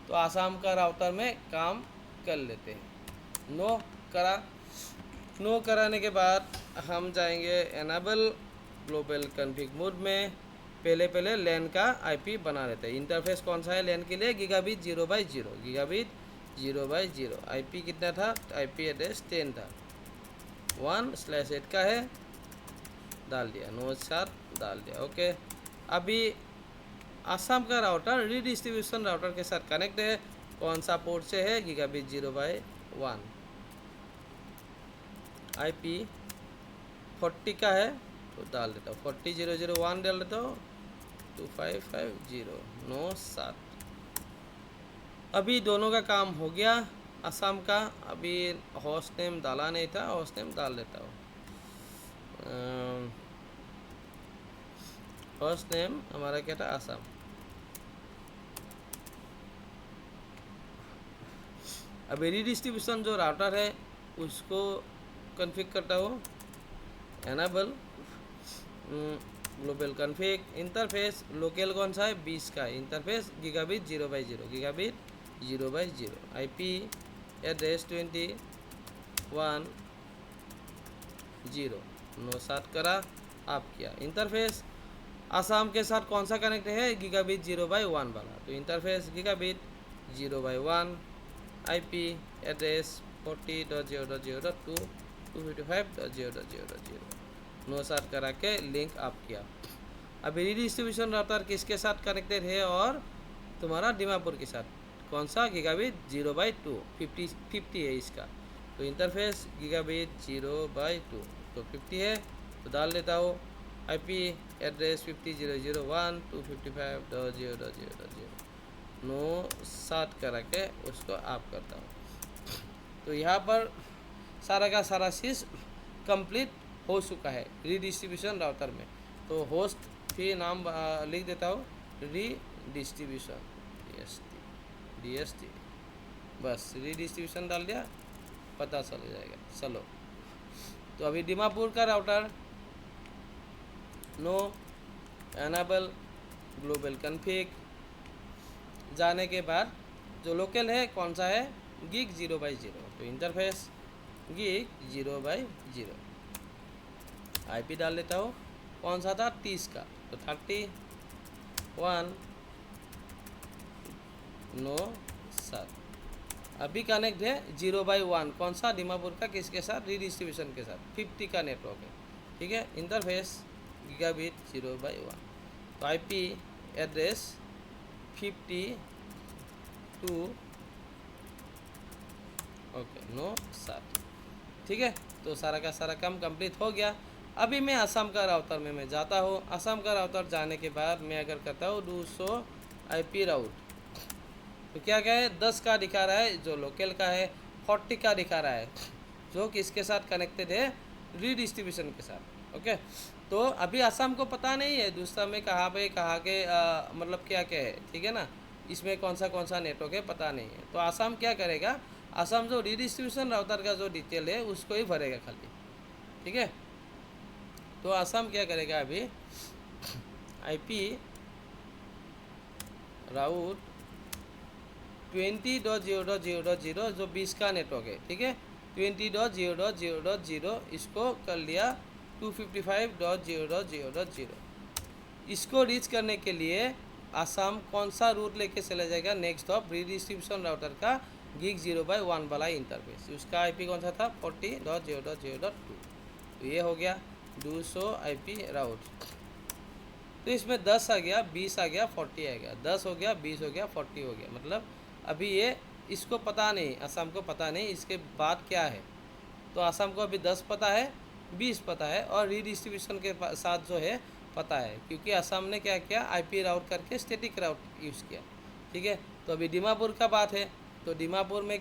तो आसाम का राउटर में काम कर लेते हैं। नो कराने के बाद हम जाएंगे एनेबल ग्लोबल कॉन्फ़िग मोड में। पहले लैन का आईपी बना लेते हैं। इंटरफेस कौन सा है लैन के लिए, गीगाबिट 0/0, गीगाबिट 0/0। आईपी कितना था, आईपी एड्रेस 10 था, 1/8 का है, डाल दिया, 97 डाल दिया, ओके। अभी आसाम का राउटर रीडिस्ट्रीब्यूशन राउटर के साथ कनेक्ट है। कौन सा पोर्ट से है, गीगाबिट 0/1। आईपी 40 का है तो डाल देता हूँ, 40.0.0.1 डाल देता हूँ, 2550 अभी दोनों का काम हो गया आसाम का। अभी होस्ट नेम डाला नहीं था, होस्ट नेम डाल देता हूँ। होस्ट नेम हमारा क्या था, आसाम। अभी रीडिस्ट्रीब्यूशन जो राउटर है उसको कॉन्फ़िग करता हूँ। Enable global config, interface local कौन सा है, 20 का interface, gigabit 0/0, gigabit 0/0। IP address 21.0 97 करा, आप किया। इंटरफेस आसाम के साथ कौन सा कनेक्ट है, गीगाबिट 0/1 वाला, तो इंटरफेस गीगाबिट 0/1। आईपी एड्रेस 40.0.0.2 255.0.0.0 97 करा के लिंक आप किया। अभी रीडिस्ट्रीब्यूशन राउटर किसके साथ कनेक्टेड है, और तुम्हारा दीमापुर के साथ, कौन सा, गीगाबिट 0/2, 50 है इसका। तो इंटरफेस गीगाबिट 0/2, तो 50 है तो डाल देता हूँ। आईपी एड्रेस 50.0.0.1 255.0.0.0 97 करा के उसको आप करता हूँ। तो यहाँ पर सारा का सारा चीज़ कंप्लीट हो चुका है रीडिस्ट्रीब्यूशन राउटर में। तो होस्ट भी नाम लिख देता हूँ, रीडिस्ट्रीब्यूशन DST, बस रीडिस्ट्रीब्यूशन डाल दिया, पता चल जाएगा। चलो, तो अभी दीमापुर का router no enable global config जाने के बाद जो लोकल है कौन सा है, गीग 0/0, तो इंटरफेस गीग 0/0। आईपी डाल देता हूँ, कौन सा था, 30 का, तो 31.97 अभी कनेक्ट है 0/1, कौन सा, दीमापुर का, किसके साथ, रीडिस्ट्रीब्यूशन के साथ, 50 का नेटवर्क है, ठीक है। इंटरफेस गीगाबिट 0/1, तो आईपी एड्रेस 52 ओके 9/7, ठीक है। तो सारा का सारा काम कंप्लीट हो गया। अभी मैं असम का राउटर में मैं जाता हूँ। असम का राउटर जाने के बाद मैं अगर करता हूँ 200 IP राउट, तो क्या क्या है, 10 का दिखा रहा है जो लोकल का है, 40 का दिखा रहा है जो किसके साथ कनेक्टेड है, रीडिस्ट्रीब्यूशन के साथ, ओके। तो अभी असम को पता नहीं है दूसरा में कहाँ पे कहाँ के मतलब क्या क्या है, ठीक है ना, इसमें कौन सा नेटवर्क है पता नहीं है। तो असम क्या करेगा, असम जो रीडिस्ट्रीब्यूशन राउटर का जो डिटेल है उसको ही भरेगा खाली, ठीक है। तो असम क्या करेगा, अभी IP राउट 20.0.0.0 जो 20 का नेटवर्क है, ठीक है, 20.0.0.0 इसको कर लिया 255.0.0.0। इसको रीच करने के लिए असम कौन सा रूट लेके चला जाएगा, नेक्स्ट ऑफ रीडिस्ट्रीब्यूशन राउटर का gig 0/1 वाला इंटरफेस, उसका IP कौन सा था, 40.0.0.2। तो ये हो गया 200 IP राउट। तो इसमें 10 आ गया, 20 आ गया, 40 आ गया, 10 हो गया, 20 हो गया, 40 हो गया। मतलब अभी ये इसको पता नहीं, असम को पता नहीं इसके बाद क्या है। तो असम को अभी 10 पता है, 20 पता है, और रीडिस्ट्रीब्यूशन के साथ जो है पता है, क्योंकि असम ने क्या किया, IP राउट करके स्टैटिक राउट यूज़ किया, ठीक है। तो अभी दीमापुर का बात है, तो दीमापुर में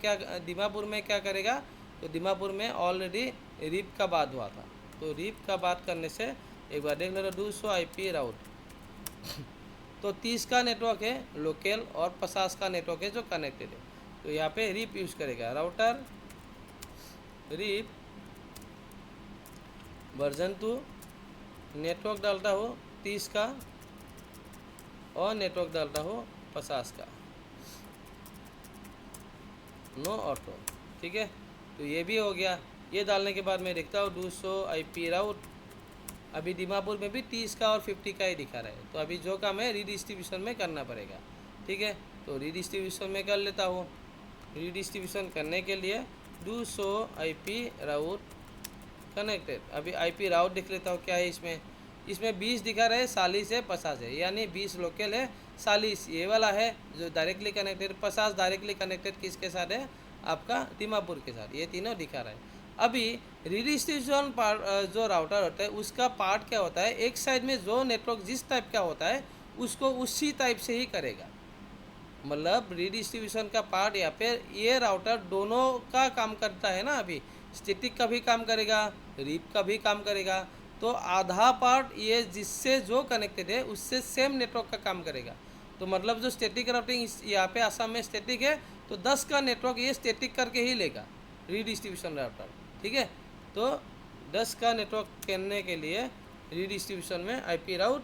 क्या करेगा, तो दीमापुर में ऑलरेडी रिप का बात हुआ था। तो रिप का बात करने से एक बार देख लो, 200 IP राउट तो 30 का नेटवर्क है लोकल और 50 का नेटवर्क है जो कनेक्टेड है। तो यहाँ पे रिप यूज़ करेगा, राउटर रिप वर्जन 2, नेटवर्क डालता हो 30 का और नेटवर्क डालता हो 50 का, नो ऑटो, ठीक है। तो ये भी हो गया। ये डालने के बाद मैं देखता हूँ 200 IP राउट, अभी दीमापुर में भी 30 का और 50 का ही दिखा रहा है। तो अभी जो काम है रीडिस्ट्रीब्यूशन में करना पड़ेगा, ठीक है। तो रीडिस्ट्रीब्यूशन में कर लेता हूँ। रीडिस्ट्रीब्यूशन करने के लिए 200 IP राउट कनेक्टेड, अभी IP राउट दिख लेता हूँ क्या है इसमें 20 दिखा रहा है, 40 है, 50 है, यानी 20 लोकल है, 40 ये वाला है जो डायरेक्टली कनेक्टेड, 50 डायरेक्टली कनेक्टेड किसके साथ है, आपका दीमापुर के साथ, ये तीनों दिखा रहा है। अभी रीडिस्ट्रीब्यूशन पार्ट जो राउटर होता है उसका पार्ट क्या होता है, एक साइड में जो नेटवर्क जिस टाइप का होता है उसको उसी टाइप से ही करेगा। मतलब रीडिस्ट्रीब्यूशन का पार्ट या फिर ये राउटर दोनों का काम करता है ना, अभी स्टैटिक का भी काम करेगा, रिप का भी काम करेगा। तो आधा पार्ट ये जिससे जो कनेक्टेड है उससे सेम नेटवर्क का काम करेगा। तो मतलब जो स्टैटिक राउटिंग यहाँ पे असम में स्टैटिक है, तो 10 का नेटवर्क ये स्टैटिक करके ही लेगा रीडिस्ट्रीब्यूशन राउटर, ठीक है। तो 10 का नेटवर्क करने के लिए रीडिस्ट्रीब्यूशन में IP राउट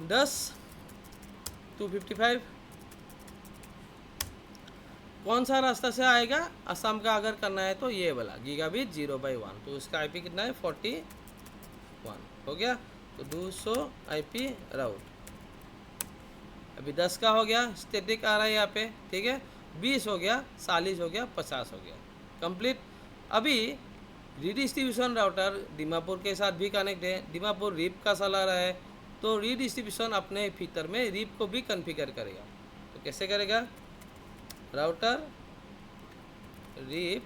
10 255 कौन सा रास्ता से आएगा, असम का अगर करना है तो ये वाला गीगाबिट 0/1, तो उसका IP कितना है, 41 हो गया। तो 200 IP राउट, अभी 10 का हो गया, स्टैटिक आ रहा है यहाँ पे, ठीक है, 20 हो गया, 40 हो गया, 50 हो गया, कंप्लीट। अभी रीडिस्ट्रीब्यूशन राउटर दीमापुर के साथ भी कनेक्ट है, दीमापुर रिप का चला रहा है, तो रीडिस्ट्रीब्यूशन अपने भीतर में रिप को भी कॉन्फ़िगर करेगा। तो कैसे करेगा, राउटर रिप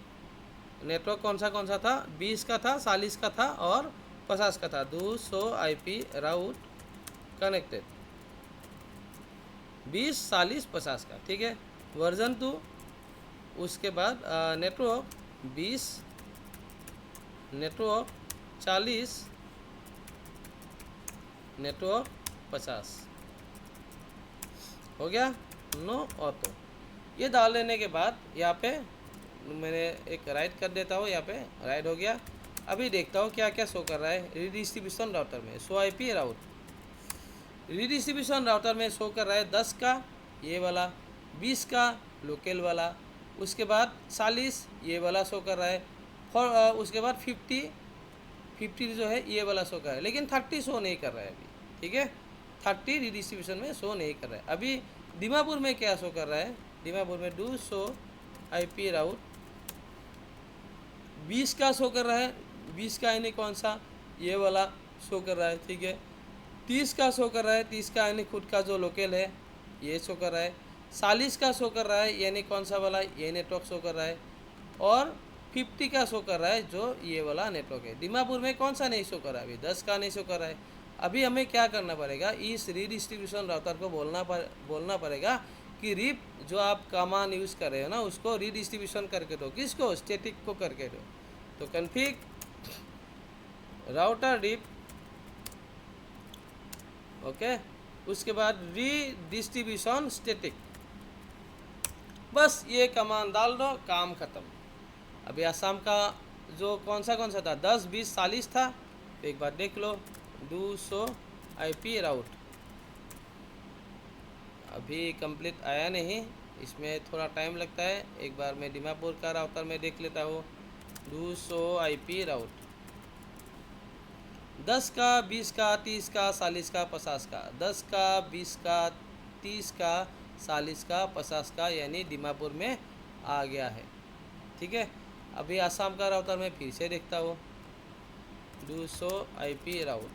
नेटवर्क कौन सा था, 20 का था, 40 का था और 50 का था, 200 IP राउट कनेक्टेड 20 40 50 का, ठीक है, वर्जन 2। उसके बाद नेटवर्क 20 नेटवर्क 40 नेटवर्क 50 हो गया, नो ऑटो। ये डाल लेने के बाद यहाँ पे मैंने एक राइट कर देता हूँ, यहाँ पे राइट हो गया। अभी देखता हूँ क्या क्या शो कर रहा है रीडिस्ट्रीब्यूशन राउटर में, शो IP राउट। रीडिस्ट्रीब्यूशन राउटर में शो कर रहा है 10 का ये वाला, 20 का लोकल वाला, उसके बाद 40 ये वाला शो कर रहा है, और उसके बाद 50 जो है ये वाला शो कर रहा है, लेकिन 30 शो नहीं कर रहा है अभी, ठीक है, 30 रीडिस्ट्रीब्यूशन में शो नहीं कर रहा है। अभी दीमापुर में क्या शो कर रहा है, दीमापुर में डू शो IP राउट 20 का शो कर रहा है, 20 का यानी कौन सा, ये वाला शो कर रहा है, ठीक है। 30 का शो कर रहा है, 30 का यानी खुद का जो लोकल है ये शो कर रहा है। 40 का शो कर रहा है यानी कौन सा वाला, ये नेटवर्क शो कर रहा है। और 50 का शो कर रहा है जो ये वाला नेटवर्क है। दीमापुर में कौन सा नहीं शो कर रहा है, अभी 10 का नहीं शो कर रहा है। अभी हमें क्या करना पड़ेगा, इस रीडिस्ट्रीब्यूशन राउटर को बोलना पड़ेगा कि रिप जो आप कमांड यूज़ कर रहे हो ना उसको रीडिस्ट्रीब्यूशन करके दो, किसको, स्टैटिक को करके दो। तो कन्फिग राउटर रिप, ओके, उसके बाद रीडिस्ट्रीब्यूशन स्टैटिक, बस ये कमांड डाल दो, काम ख़त्म। अभी आसाम का जो कौन सा था, 10 20 40 था, तो एक बार देख लो, डू शो IP राउट अभी कंप्लीट आया नहीं, इसमें थोड़ा टाइम लगता है। एक बार मैं दीमापुर का राउटर में देख लेता हूँ, डू शो IP राउट 10 का 20 का 30 का 40 का 50 का, 10 का 20 का 30 का 40 का 50 का, यानी दीमापुर में आ गया है, ठीक है। अभी आसाम का राउटर में फिर से देखता हूँ, डू शो IP राउट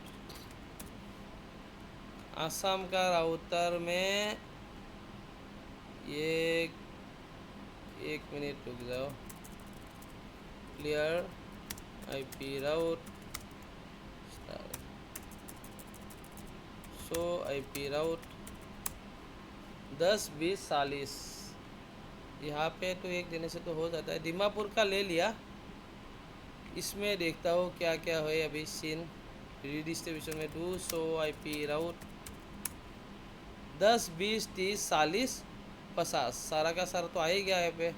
आसाम का राउटर में, ये एक मिनट रुक जाओ, क्लियर IP राउट शो IP राउट 10 20 40, यहाँ पे तो एक देने से तो हो जाता है। दीमापुर का ले लिया, इसमें देखता हूँ क्या क्या है अभी सीन। रीडिस्ट्रीब्यूशन में डू शो IP राउट 10 20 30 40 50, सारा का सारा तो आ ही गया है पे,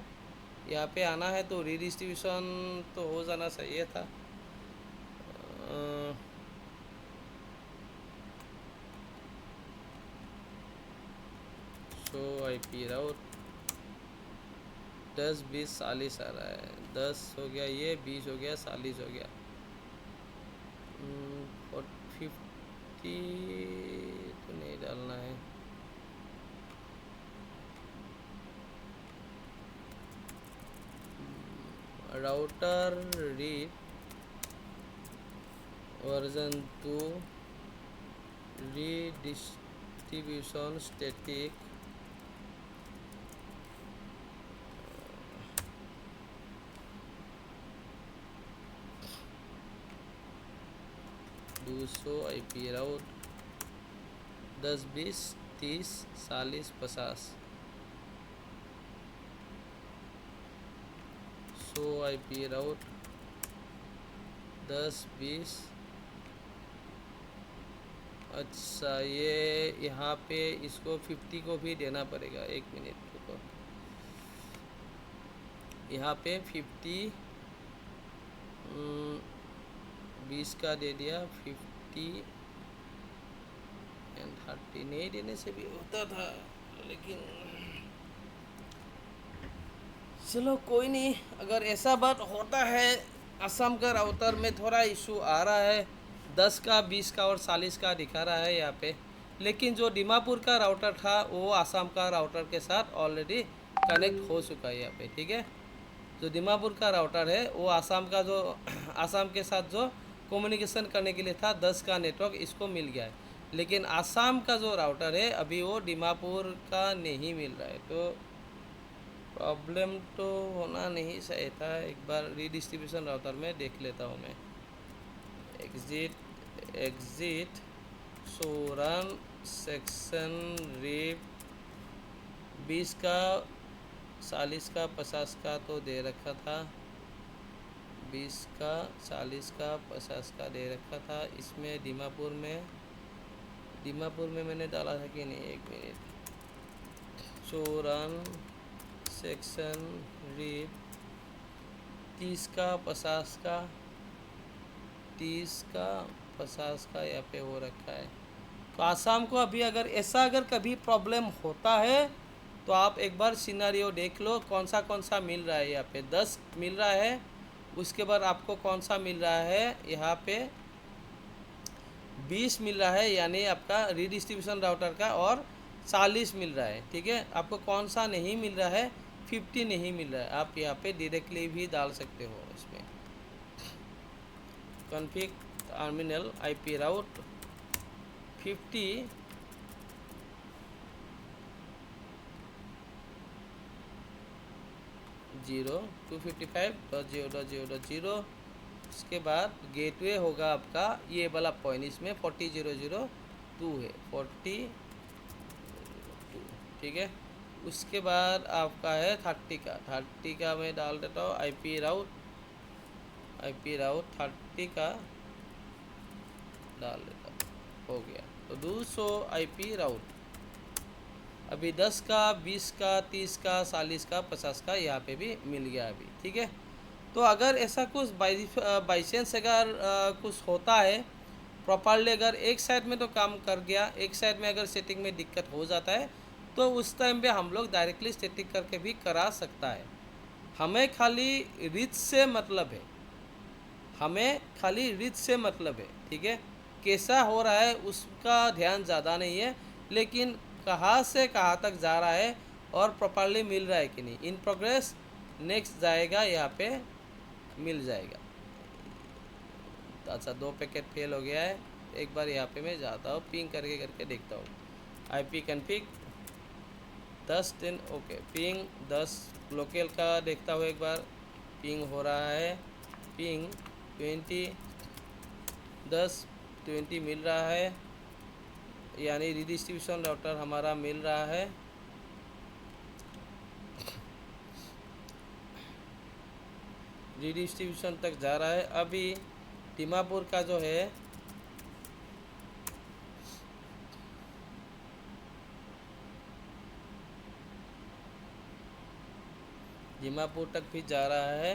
यहाँ पे आना है तो रीडिस्ट्रीब्यूशन तो हो जाना चाहिए था। शो IP राउट 10 20 40 आ रहा है, 10 हो गया, ये 20 हो गया, 40 हो गया, 50 तो नहीं डालना है। Router read version 2 redistribution static do show IP route 10 20 30 40 50 show IP राउट 10 20। अच्छा, ये यहाँ पे इसको 50 को भी देना पड़ेगा, एक मिनट रुको, यहाँ पे 50 20 का दे दिया, 50 एंड 30 नहीं देने से भी होता था, लेकिन चलो कोई नहीं। अगर ऐसा बात होता है, असम का राउटर में थोड़ा इशू आ रहा है, 10 का 20 का और 40 का दिखा रहा है यहाँ पे, लेकिन जो दीमापुर का राउटर था वो असम का राउटर के साथ ऑलरेडी कनेक्ट हो चुका है यहाँ पे, ठीक है। जो दीमापुर का राउटर है वो असम का जो असम के साथ जो कम्युनिकेशन करने के लिए था 10 का नेटवर्क इसको मिल गया है, लेकिन असम का जो राउटर है अभी वो दीमापुर का नहीं मिल रहा है, तो प्रॉब्लम तो होना नहीं चाहिए था। एक बार रीडिस्ट्रीब्यूशन राउटर में देख लेता हूँ मैं, एग्जिट सो रन सेक्शन रिप 20 का 40 का 50 का तो दे रखा था, 20 का 40 का 50 का दे रखा था। इसमें दीमापुर में मैंने डाला था कि नहीं, एक मिनट, सो रन सेक्शन रिप 30 का 50 का 30 का 50 का यहाँ पे हो रखा है। तो आसाम को अभी अगर कभी प्रॉब्लम होता है तो आप एक बार सिनारियो देख लो, कौन सा मिल रहा है। यहाँ पे 10 मिल रहा है, उसके बाद आपको कौन सा मिल रहा है, यहाँ पे 20 मिल रहा है, यानी आपका रीडिस्ट्रीब्यूशन राउटर का, और 40 मिल रहा है, ठीक है। आपको कौन सा नहीं मिल रहा है, 50 नहीं मिल रहा है, आप यहाँ पे डायरेक्टली भी डाल सकते हो इसमें। कॉन्फ़िग टर्मिनल IP राउट 50 255.0.0.0। उसके बाद गेटवे होगा आपका ये वाला पॉइंट, इसमें 40.0.0.2 है, 40, ठीक है। उसके बाद आपका है 30 का मैं डाल देता हूँ IP राउट 30 का डाल देता हूँ, हो गया। तो 200 IP राउट अभी 10 का, 20 का, 30 का, 40 का, 50 का यहाँ पे भी मिल गया अभी, ठीक है। तो अगर ऐसा कुछ बाई चांस अगर कुछ होता है प्रॉपरली, अगर एक साइड में तो काम कर गया, एक साइड में अगर सेटिंग में दिक्कत हो जाता है, तो उस टाइम पे हम लोग डायरेक्टली सेटिंग करके भी करा सकता है। हमें खाली रीच से मतलब है, हमें खाली रीच से मतलब है, ठीक है। कैसा हो रहा है उसका ध्यान ज़्यादा नहीं है, लेकिन कहाँ से कहाँ तक जा रहा है और प्रॉपरली मिल रहा है कि नहीं। इन प्रोग्रेस नेक्स्ट जाएगा, यहाँ पे मिल जाएगा। अच्छा 2 पैकेट फेल हो गया है, एक बार यहाँ पे मैं जाता हूँ, पिंग करके देखता हूँ। IP config 10 okay, ping 10 local का देखता हूँ एक बार, पिंग हो रहा है, पिंग 20 मिल रहा है, यानी रिडिस्ट्रीब्यूशन राउटर हमारा मिल रहा है। रिडिस्ट्रीब्यूशन तक जा रहा है। अभी दीमापुर का जो है दीमापुर तक भी जा रहा है।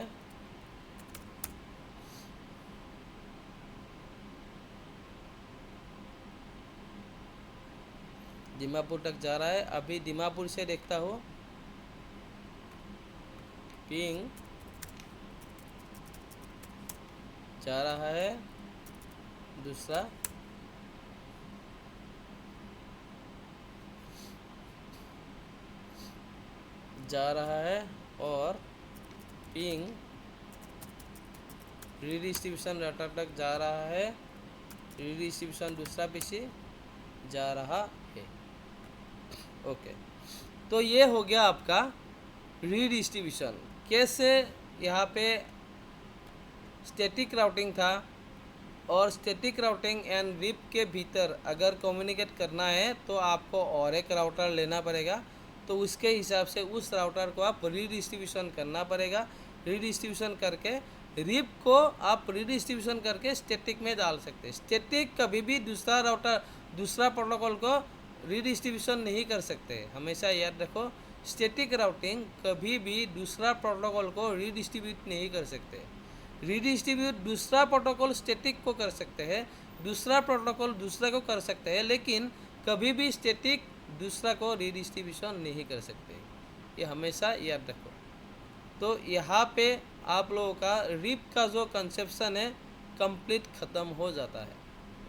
दीमापुर तक जा रहा है। अभी दीमापुर से देखता हूँ, पिंग जा रहा है, दूसरा जा रहा है, और पिंग रिडिस्ट्रीब्यूशन राउटर तक जा रहा है, रिडिस्ट्रीब्यूशन दूसरा पीसी जा रहा है। ओके, तो ये हो गया आपका रिडिस्ट्रीब्यूशन। कैसे यहाँ पे स्टैटिक राउटिंग था, और स्टैटिक राउटिंग एंड रिप के भीतर अगर कम्युनिकेट करना है तो आपको और एक राउटर लेना पड़ेगा, तो उसके हिसाब से उस राउटर को आप रिडिस्ट्रीब्यूशन करना पड़ेगा। रिडिस्ट्रीब्यूशन करके रिप को आप रिडिस्ट्रीब्यूशन करके स्टैटिक में डाल सकते हैं। स्टैटिक कभी भी दूसरा राउटर दूसरा प्रोटोकॉल को रिडिस्ट्रीब्यूशन नहीं कर सकते, हमेशा याद रखो। स्टैटिक राउटिंग कभी भी दूसरा प्रोटोकॉल को रिडिस्ट्रीब्यूट नहीं कर सकते। रिडिस्ट्रीब्यूट दूसरा प्रोटोकॉल स्टैटिक को कर सकते हैं, दूसरा प्रोटोकॉल दूसरा को कर सकते हैं, लेकिन कभी भी स्टैटिक दूसरा को रिडिस्ट्रीब्यूशन नहीं कर सकते, ये हमेशा याद रखो। तो यहाँ पे आप लोगों का रिप का जो कंसेप्शन है कंप्लीट ख़त्म हो जाता है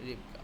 रिप का,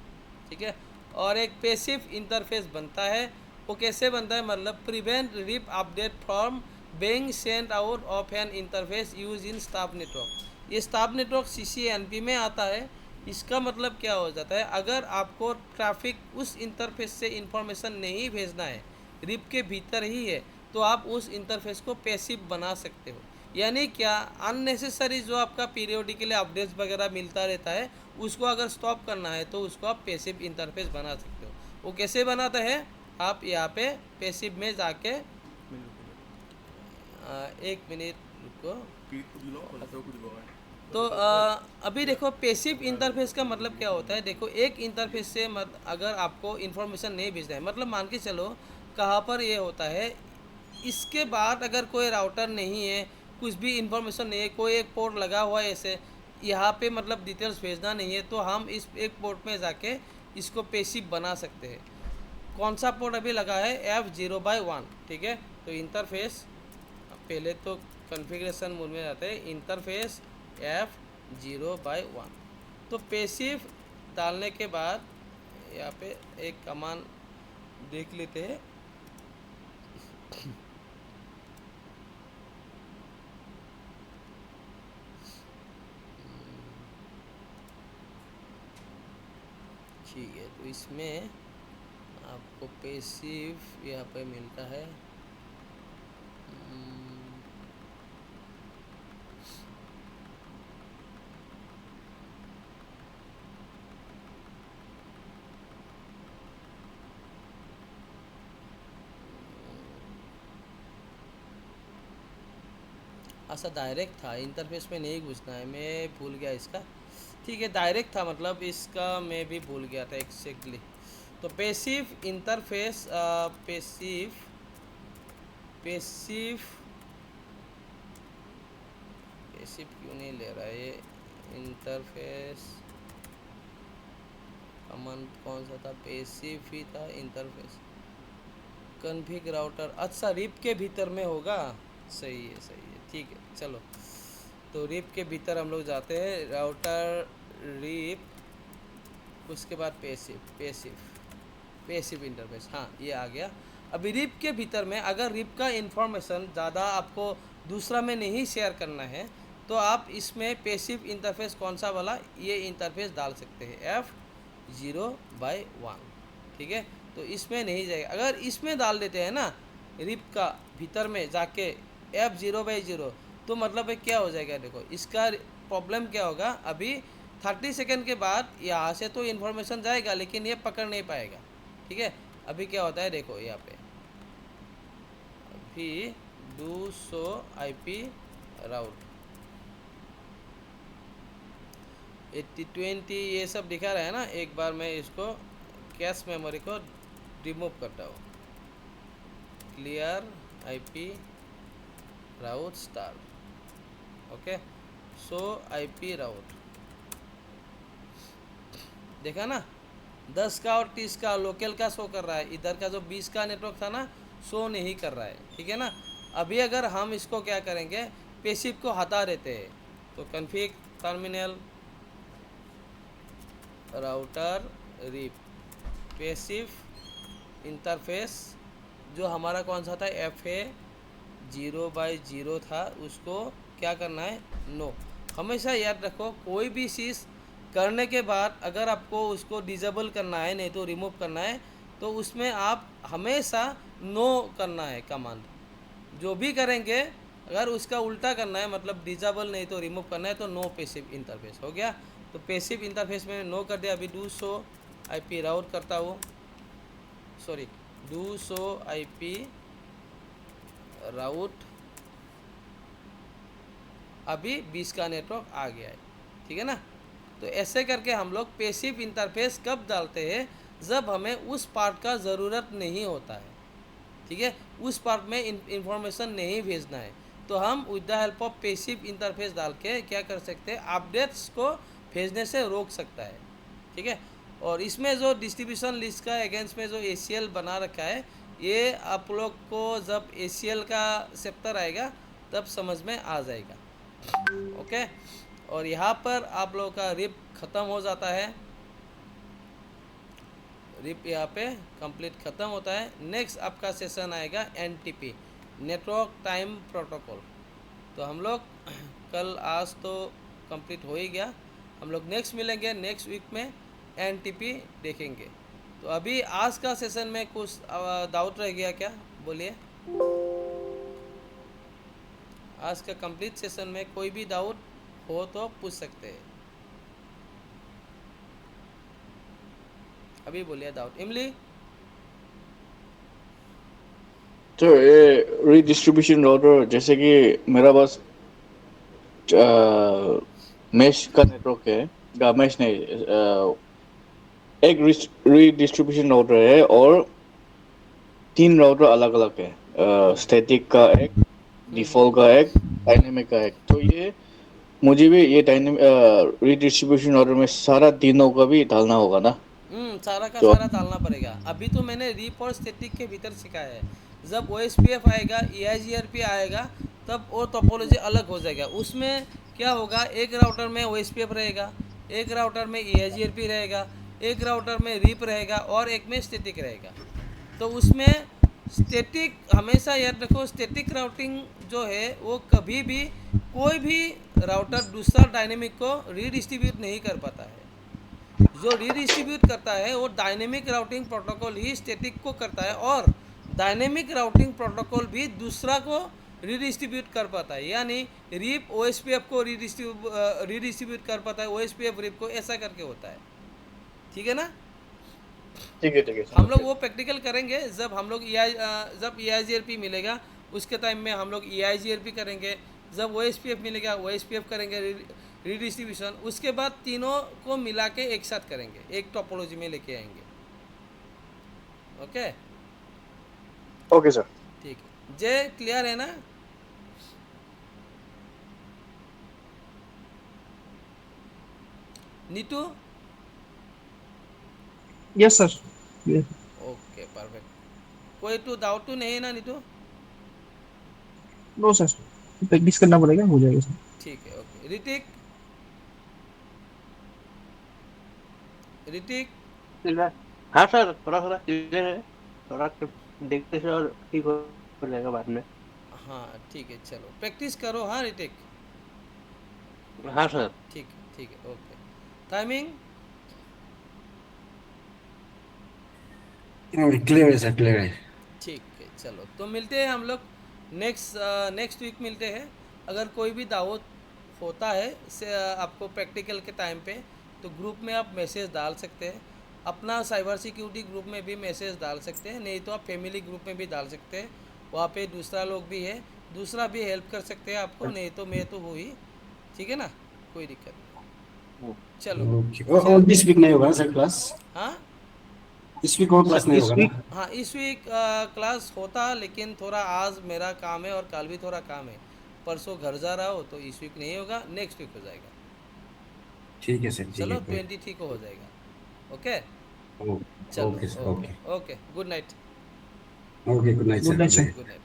ठीक है। और एक पैसिव इंटरफेस बनता है। वो कैसे बनता है, मतलब prevent RIP update from being sent out of an interface used in staff network। ये स्टाफ नेटवर्क CCNP में आता है। इसका मतलब क्या हो जाता है, अगर आपको ट्रैफिक उस इंटरफेस से इंफॉर्मेशन नहीं भेजना है, रिप के भीतर ही है, तो आप उस इंटरफेस को पैसिव बना सकते हो। यानी क्या, अननेसेसरी जो आपका पीरियोडिकली अपडेट्स वगैरह मिलता रहता है, उसको अगर स्टॉप करना है तो उसको आप पैसिव इंटरफेस बना सकते हो। वो कैसे बनाता है, आप यहाँ पे पैसिव में जाके एक मिनट रुको। तो अभी देखो पैसिव इंटरफेस का मतलब क्या होता है। देखो एक इंटरफेस से अगर आपको इन्फॉर्मेशन नहीं भेजना है, मतलब मान के चलो कहाँ पर ये होता है, इसके बाद अगर कोई राउटर नहीं है, कुछ भी इन्फॉर्मेशन नहीं है, कोई एक पोर्ट लगा हुआ है ऐसे, यहाँ पे मतलब डिटेल्स भेजना नहीं है, तो हम इस एक पोर्ट में जाके इसको पैसिव बना सकते हैं। कौन सा पोर्ट अभी लगा है, F0/1, ठीक है। तो इंटरफेस पहले तो कॉन्फ़िगरेशन मोड में जाते हैं, इंटरफेस F0/1। तो पैसिव डालने के बाद यहाँ पे एक कमांड देख लेते हैं। ठीक है, तो इसमें आपको पैसिव यहाँ पे मिलता है। अच्छा, डायरेक्ट था, इंटरफेस में नहीं घुसना है, मैं भूल गया इसका। ठीक है, डायरेक्ट था, मतलब इसका मैं भी भूल गया था एक्जैक्टली। तो passive interface, passive passive passive क्यों नहीं ले रहा है ये? इंटरफेस कमांड कौन सा था? पैसिव ही था इंटरफेस। कन्फिग राउटर, अच्छा रिप के भीतर में होगा। सही है, सही है, ठीक है, चलो। तो रिप के भीतर हम लोग जाते हैं, राउटर रिप, उसके बाद पैसिव इंटरफेस, हाँ ये आ गया। अभी रिप के भीतर में अगर रिप का इंफॉर्मेशन ज़्यादा आपको दूसरा में नहीं शेयर करना है तो आप इसमें पैसिव इंटरफेस कौन सा वाला, ये इंटरफेस डाल सकते हैं F0/1, ठीक है। तो इसमें नहीं जाएगा। अगर इसमें डाल देते हैं ना रिप का भीतर में जाके F0/0, तो मतलब क्या हो जाएगा, देखो इसका प्रॉब्लम क्या होगा। अभी 30 सेकंड के बाद यहाँ से तो इन्फॉर्मेशन जाएगा लेकिन ये पकड़ नहीं पाएगा, ठीक है। अभी क्या होता है देखो यहाँ पे, अभी डू शो IP राउट 8020 ये सब दिखा रहा है ना। एक बार मैं इसको कैश मेमोरी को रिमूव करता हूँ, क्लियर IP राउट स्टार, ओके, शो IP राउट, देखा ना 10 का और 30 का लोकल का शो कर रहा है, इधर का जो 20 का नेटवर्क था ना शो नहीं कर रहा है, ठीक है ना। अभी अगर हम इसको क्या करेंगे, पैसिव को हटा देते हैं, तो config terminal router RIP passive interface, जो हमारा कौन सा था FA0/0 था, उसको क्या करना है, नो। हमेशा याद रखो कोई भी चीज़ करने के बाद अगर आपको उसको डिसेबल करना है, नहीं तो रिमूव करना है, तो उसमें आप हमेशा नो करना है कमांड। जो भी करेंगे अगर उसका उल्टा करना है, मतलब डिसेबल नहीं तो रिमूव करना है, तो नो पैसिव इंटरफेस हो गया। तो पैसिव इंटरफेस में नो कर दिया। अभी डू शो IP राउट करता हूँ, सॉरी डू शो IP राउट, अभी 20 का नेटवर्क आ गया है, ठीक है ना। तो ऐसे करके हम लोग पैसिव इंटरफेस कब डालते हैं, जब हमें उस पार्ट का ज़रूरत नहीं होता है, ठीक है, उस पार्ट में इंफॉर्मेशन नहीं भेजना है, तो हम with the help of passive interface डाल के क्या कर सकते हैं, अपडेट्स को भेजने से रोक सकता है, ठीक है। और इसमें जो डिस्ट्रीब्यूशन लिस्ट का अगेंस्ट में जो ACL बना रखा है, ये आप लोग को जब ACL का चैप्टर आएगा तब समझ में आ जाएगा, ओके। और यहाँ पर आप लोगों का रिप ख़त्म हो जाता है, रिप यहाँ पे कंप्लीट ख़त्म होता है। नेक्स्ट आपका सेशन आएगा NTP, नेटवर्क टाइम प्रोटोकॉल। तो हम लोग कल आज तो कंप्लीट हो ही गया, हम लोग नेक्स्ट मिलेंगे नेक्स्ट वीक में NTP देखेंगे। तो अभी आज का सेशन में कुछ डाउट रह गया क्या, बोलिए। आज का कंप्लीट सेशन में कोई भी डाउट हो तो पूछ सकते हैं, अभी बोलिए डाउट। इमली, तो ये रीडिस्ट्रीब्यूशन राउटर, जैसे कि मेरा पास मैश का नेटवर्क है, या मैश नहीं, एक रीडिस्ट्रीब्यूशन राउटर है और 3 राउटर अलग अलग है, स्टैटिक का एक, डिफॉल्ट का एक, डायनेमिक का एक। तो ये मुझे भी ये डायनेमिक रीडिस्ट्रीब्यूशन राउटर में सारा तीनों का भी डालना होगा ना। सारा का तो सारा डालना पड़ेगा। अभी तो मैंने रिप और स्टैटिक के भीतर सिखाया है, जब OSPF आएगा, EIGRP आएगा, तब वो टोपोलॉजी अलग हो जाएगा। उसमें क्या होगा, एक राउटर में OSPF रहेगा, एक राउटर में EIGRP रहेगा, एक राउटर में रिप रहेगा और एक में स्टैटिक रहेगा, तो उसमें स्टैटिक हमेशा याद रखो, स्टैटिक राउटिंग जो है वो कभी भी कोई भी राउटर दूसरा डायनेमिक को रीडिस्ट्रीब्यूट नहीं कर पाता है। जो रीडिस्ट्रीब्यूट करता है वो डायनेमिक राउटिंग प्रोटोकॉल ही स्टैटिक को करता है, और डायनेमिक राउटिंग प्रोटोकॉल भी दूसरा को रीडिस्ट्रीब्यूट कर पाता है। यानी रीप ओएसपीएफ को रीडिस्ट्रीब्यूट कर पाता है, ओएसपीएफ रीप को, ऐसा करके होता है। ठीक है ना? ठीक है, ठीक है, हम समझ लोग गया। वो प्रैक्टिकल करेंगे जब हम लोग जब EIGRP मिलेगा उसके टाइम में हम लोग EIGRP करेंगे, जब OSPF मिलेगा OSPF करेंगे रीडिस्ट्रीब्यूशन, उसके बाद तीनों को मिला के एक साथ करेंगे, एक टोपोलॉजी में लेके आएंगे। Okay okay sir. ठीक है, जय क्लियर है ना? Neetu? Yes sir. Okay perfect, कोई तो डाउट तो नहीं है ना नीतू? नो सर, प्रैक्टिस करना पड़ेगा, हो जाएगा सर। ठीक है, ओके। ऋतिक? ऋतिक? हाँ सर, थोड़ा थोड़ा क्लियर है, थोड़ा देखते से और ठीक हो जाएगा बाद में। हाँ ठीक है, चलो प्रैक्टिस करो। हाँ ऋतिक? हाँ सर। ठीक है, ठीक है, ओके। टाइमिंग? क्लियर है सर, क्लियर है। ठीक है, चलो तो मिलते हैं हम लोग नेक्स्ट वीक मिलते हैं। अगर कोई भी दावत होता है से आपको प्रैक्टिकल के टाइम पे, तो ग्रुप में आप मैसेज डाल सकते हैं। अपना साइबर सिक्योरिटी ग्रुप में भी मैसेज डाल सकते हैं, नहीं तो आप फैमिली ग्रुप में भी डाल सकते हैं। वहाँ पे दूसरा लोग भी है, दूसरा भी हेल्प कर सकते हैं आपको, नहीं तो मैं तो हूँ ही। ठीक है ना? कोई दिक्कत नहीं। चलो ओके, और दिस वीक नहीं होगा ना सर क्लास? हाँ इस वीक और क्लास नहीं इस होगा वीक ना? हाँ, इस वीक क्लास होता, लेकिन थोड़ा आज मेरा काम है और कल भी थोड़ा काम है। परसों घर जा रहा हो, तो इस वीक नहीं होगा, नेक्स्ट वीक हो जाएगा। ठीक है सर, ठीक चलो है, कोई 23 को हो जाएगा। ओके चलो, okay sir, okay okay okay, good night. Okay, good night good sir, night good sir. Night. Good night.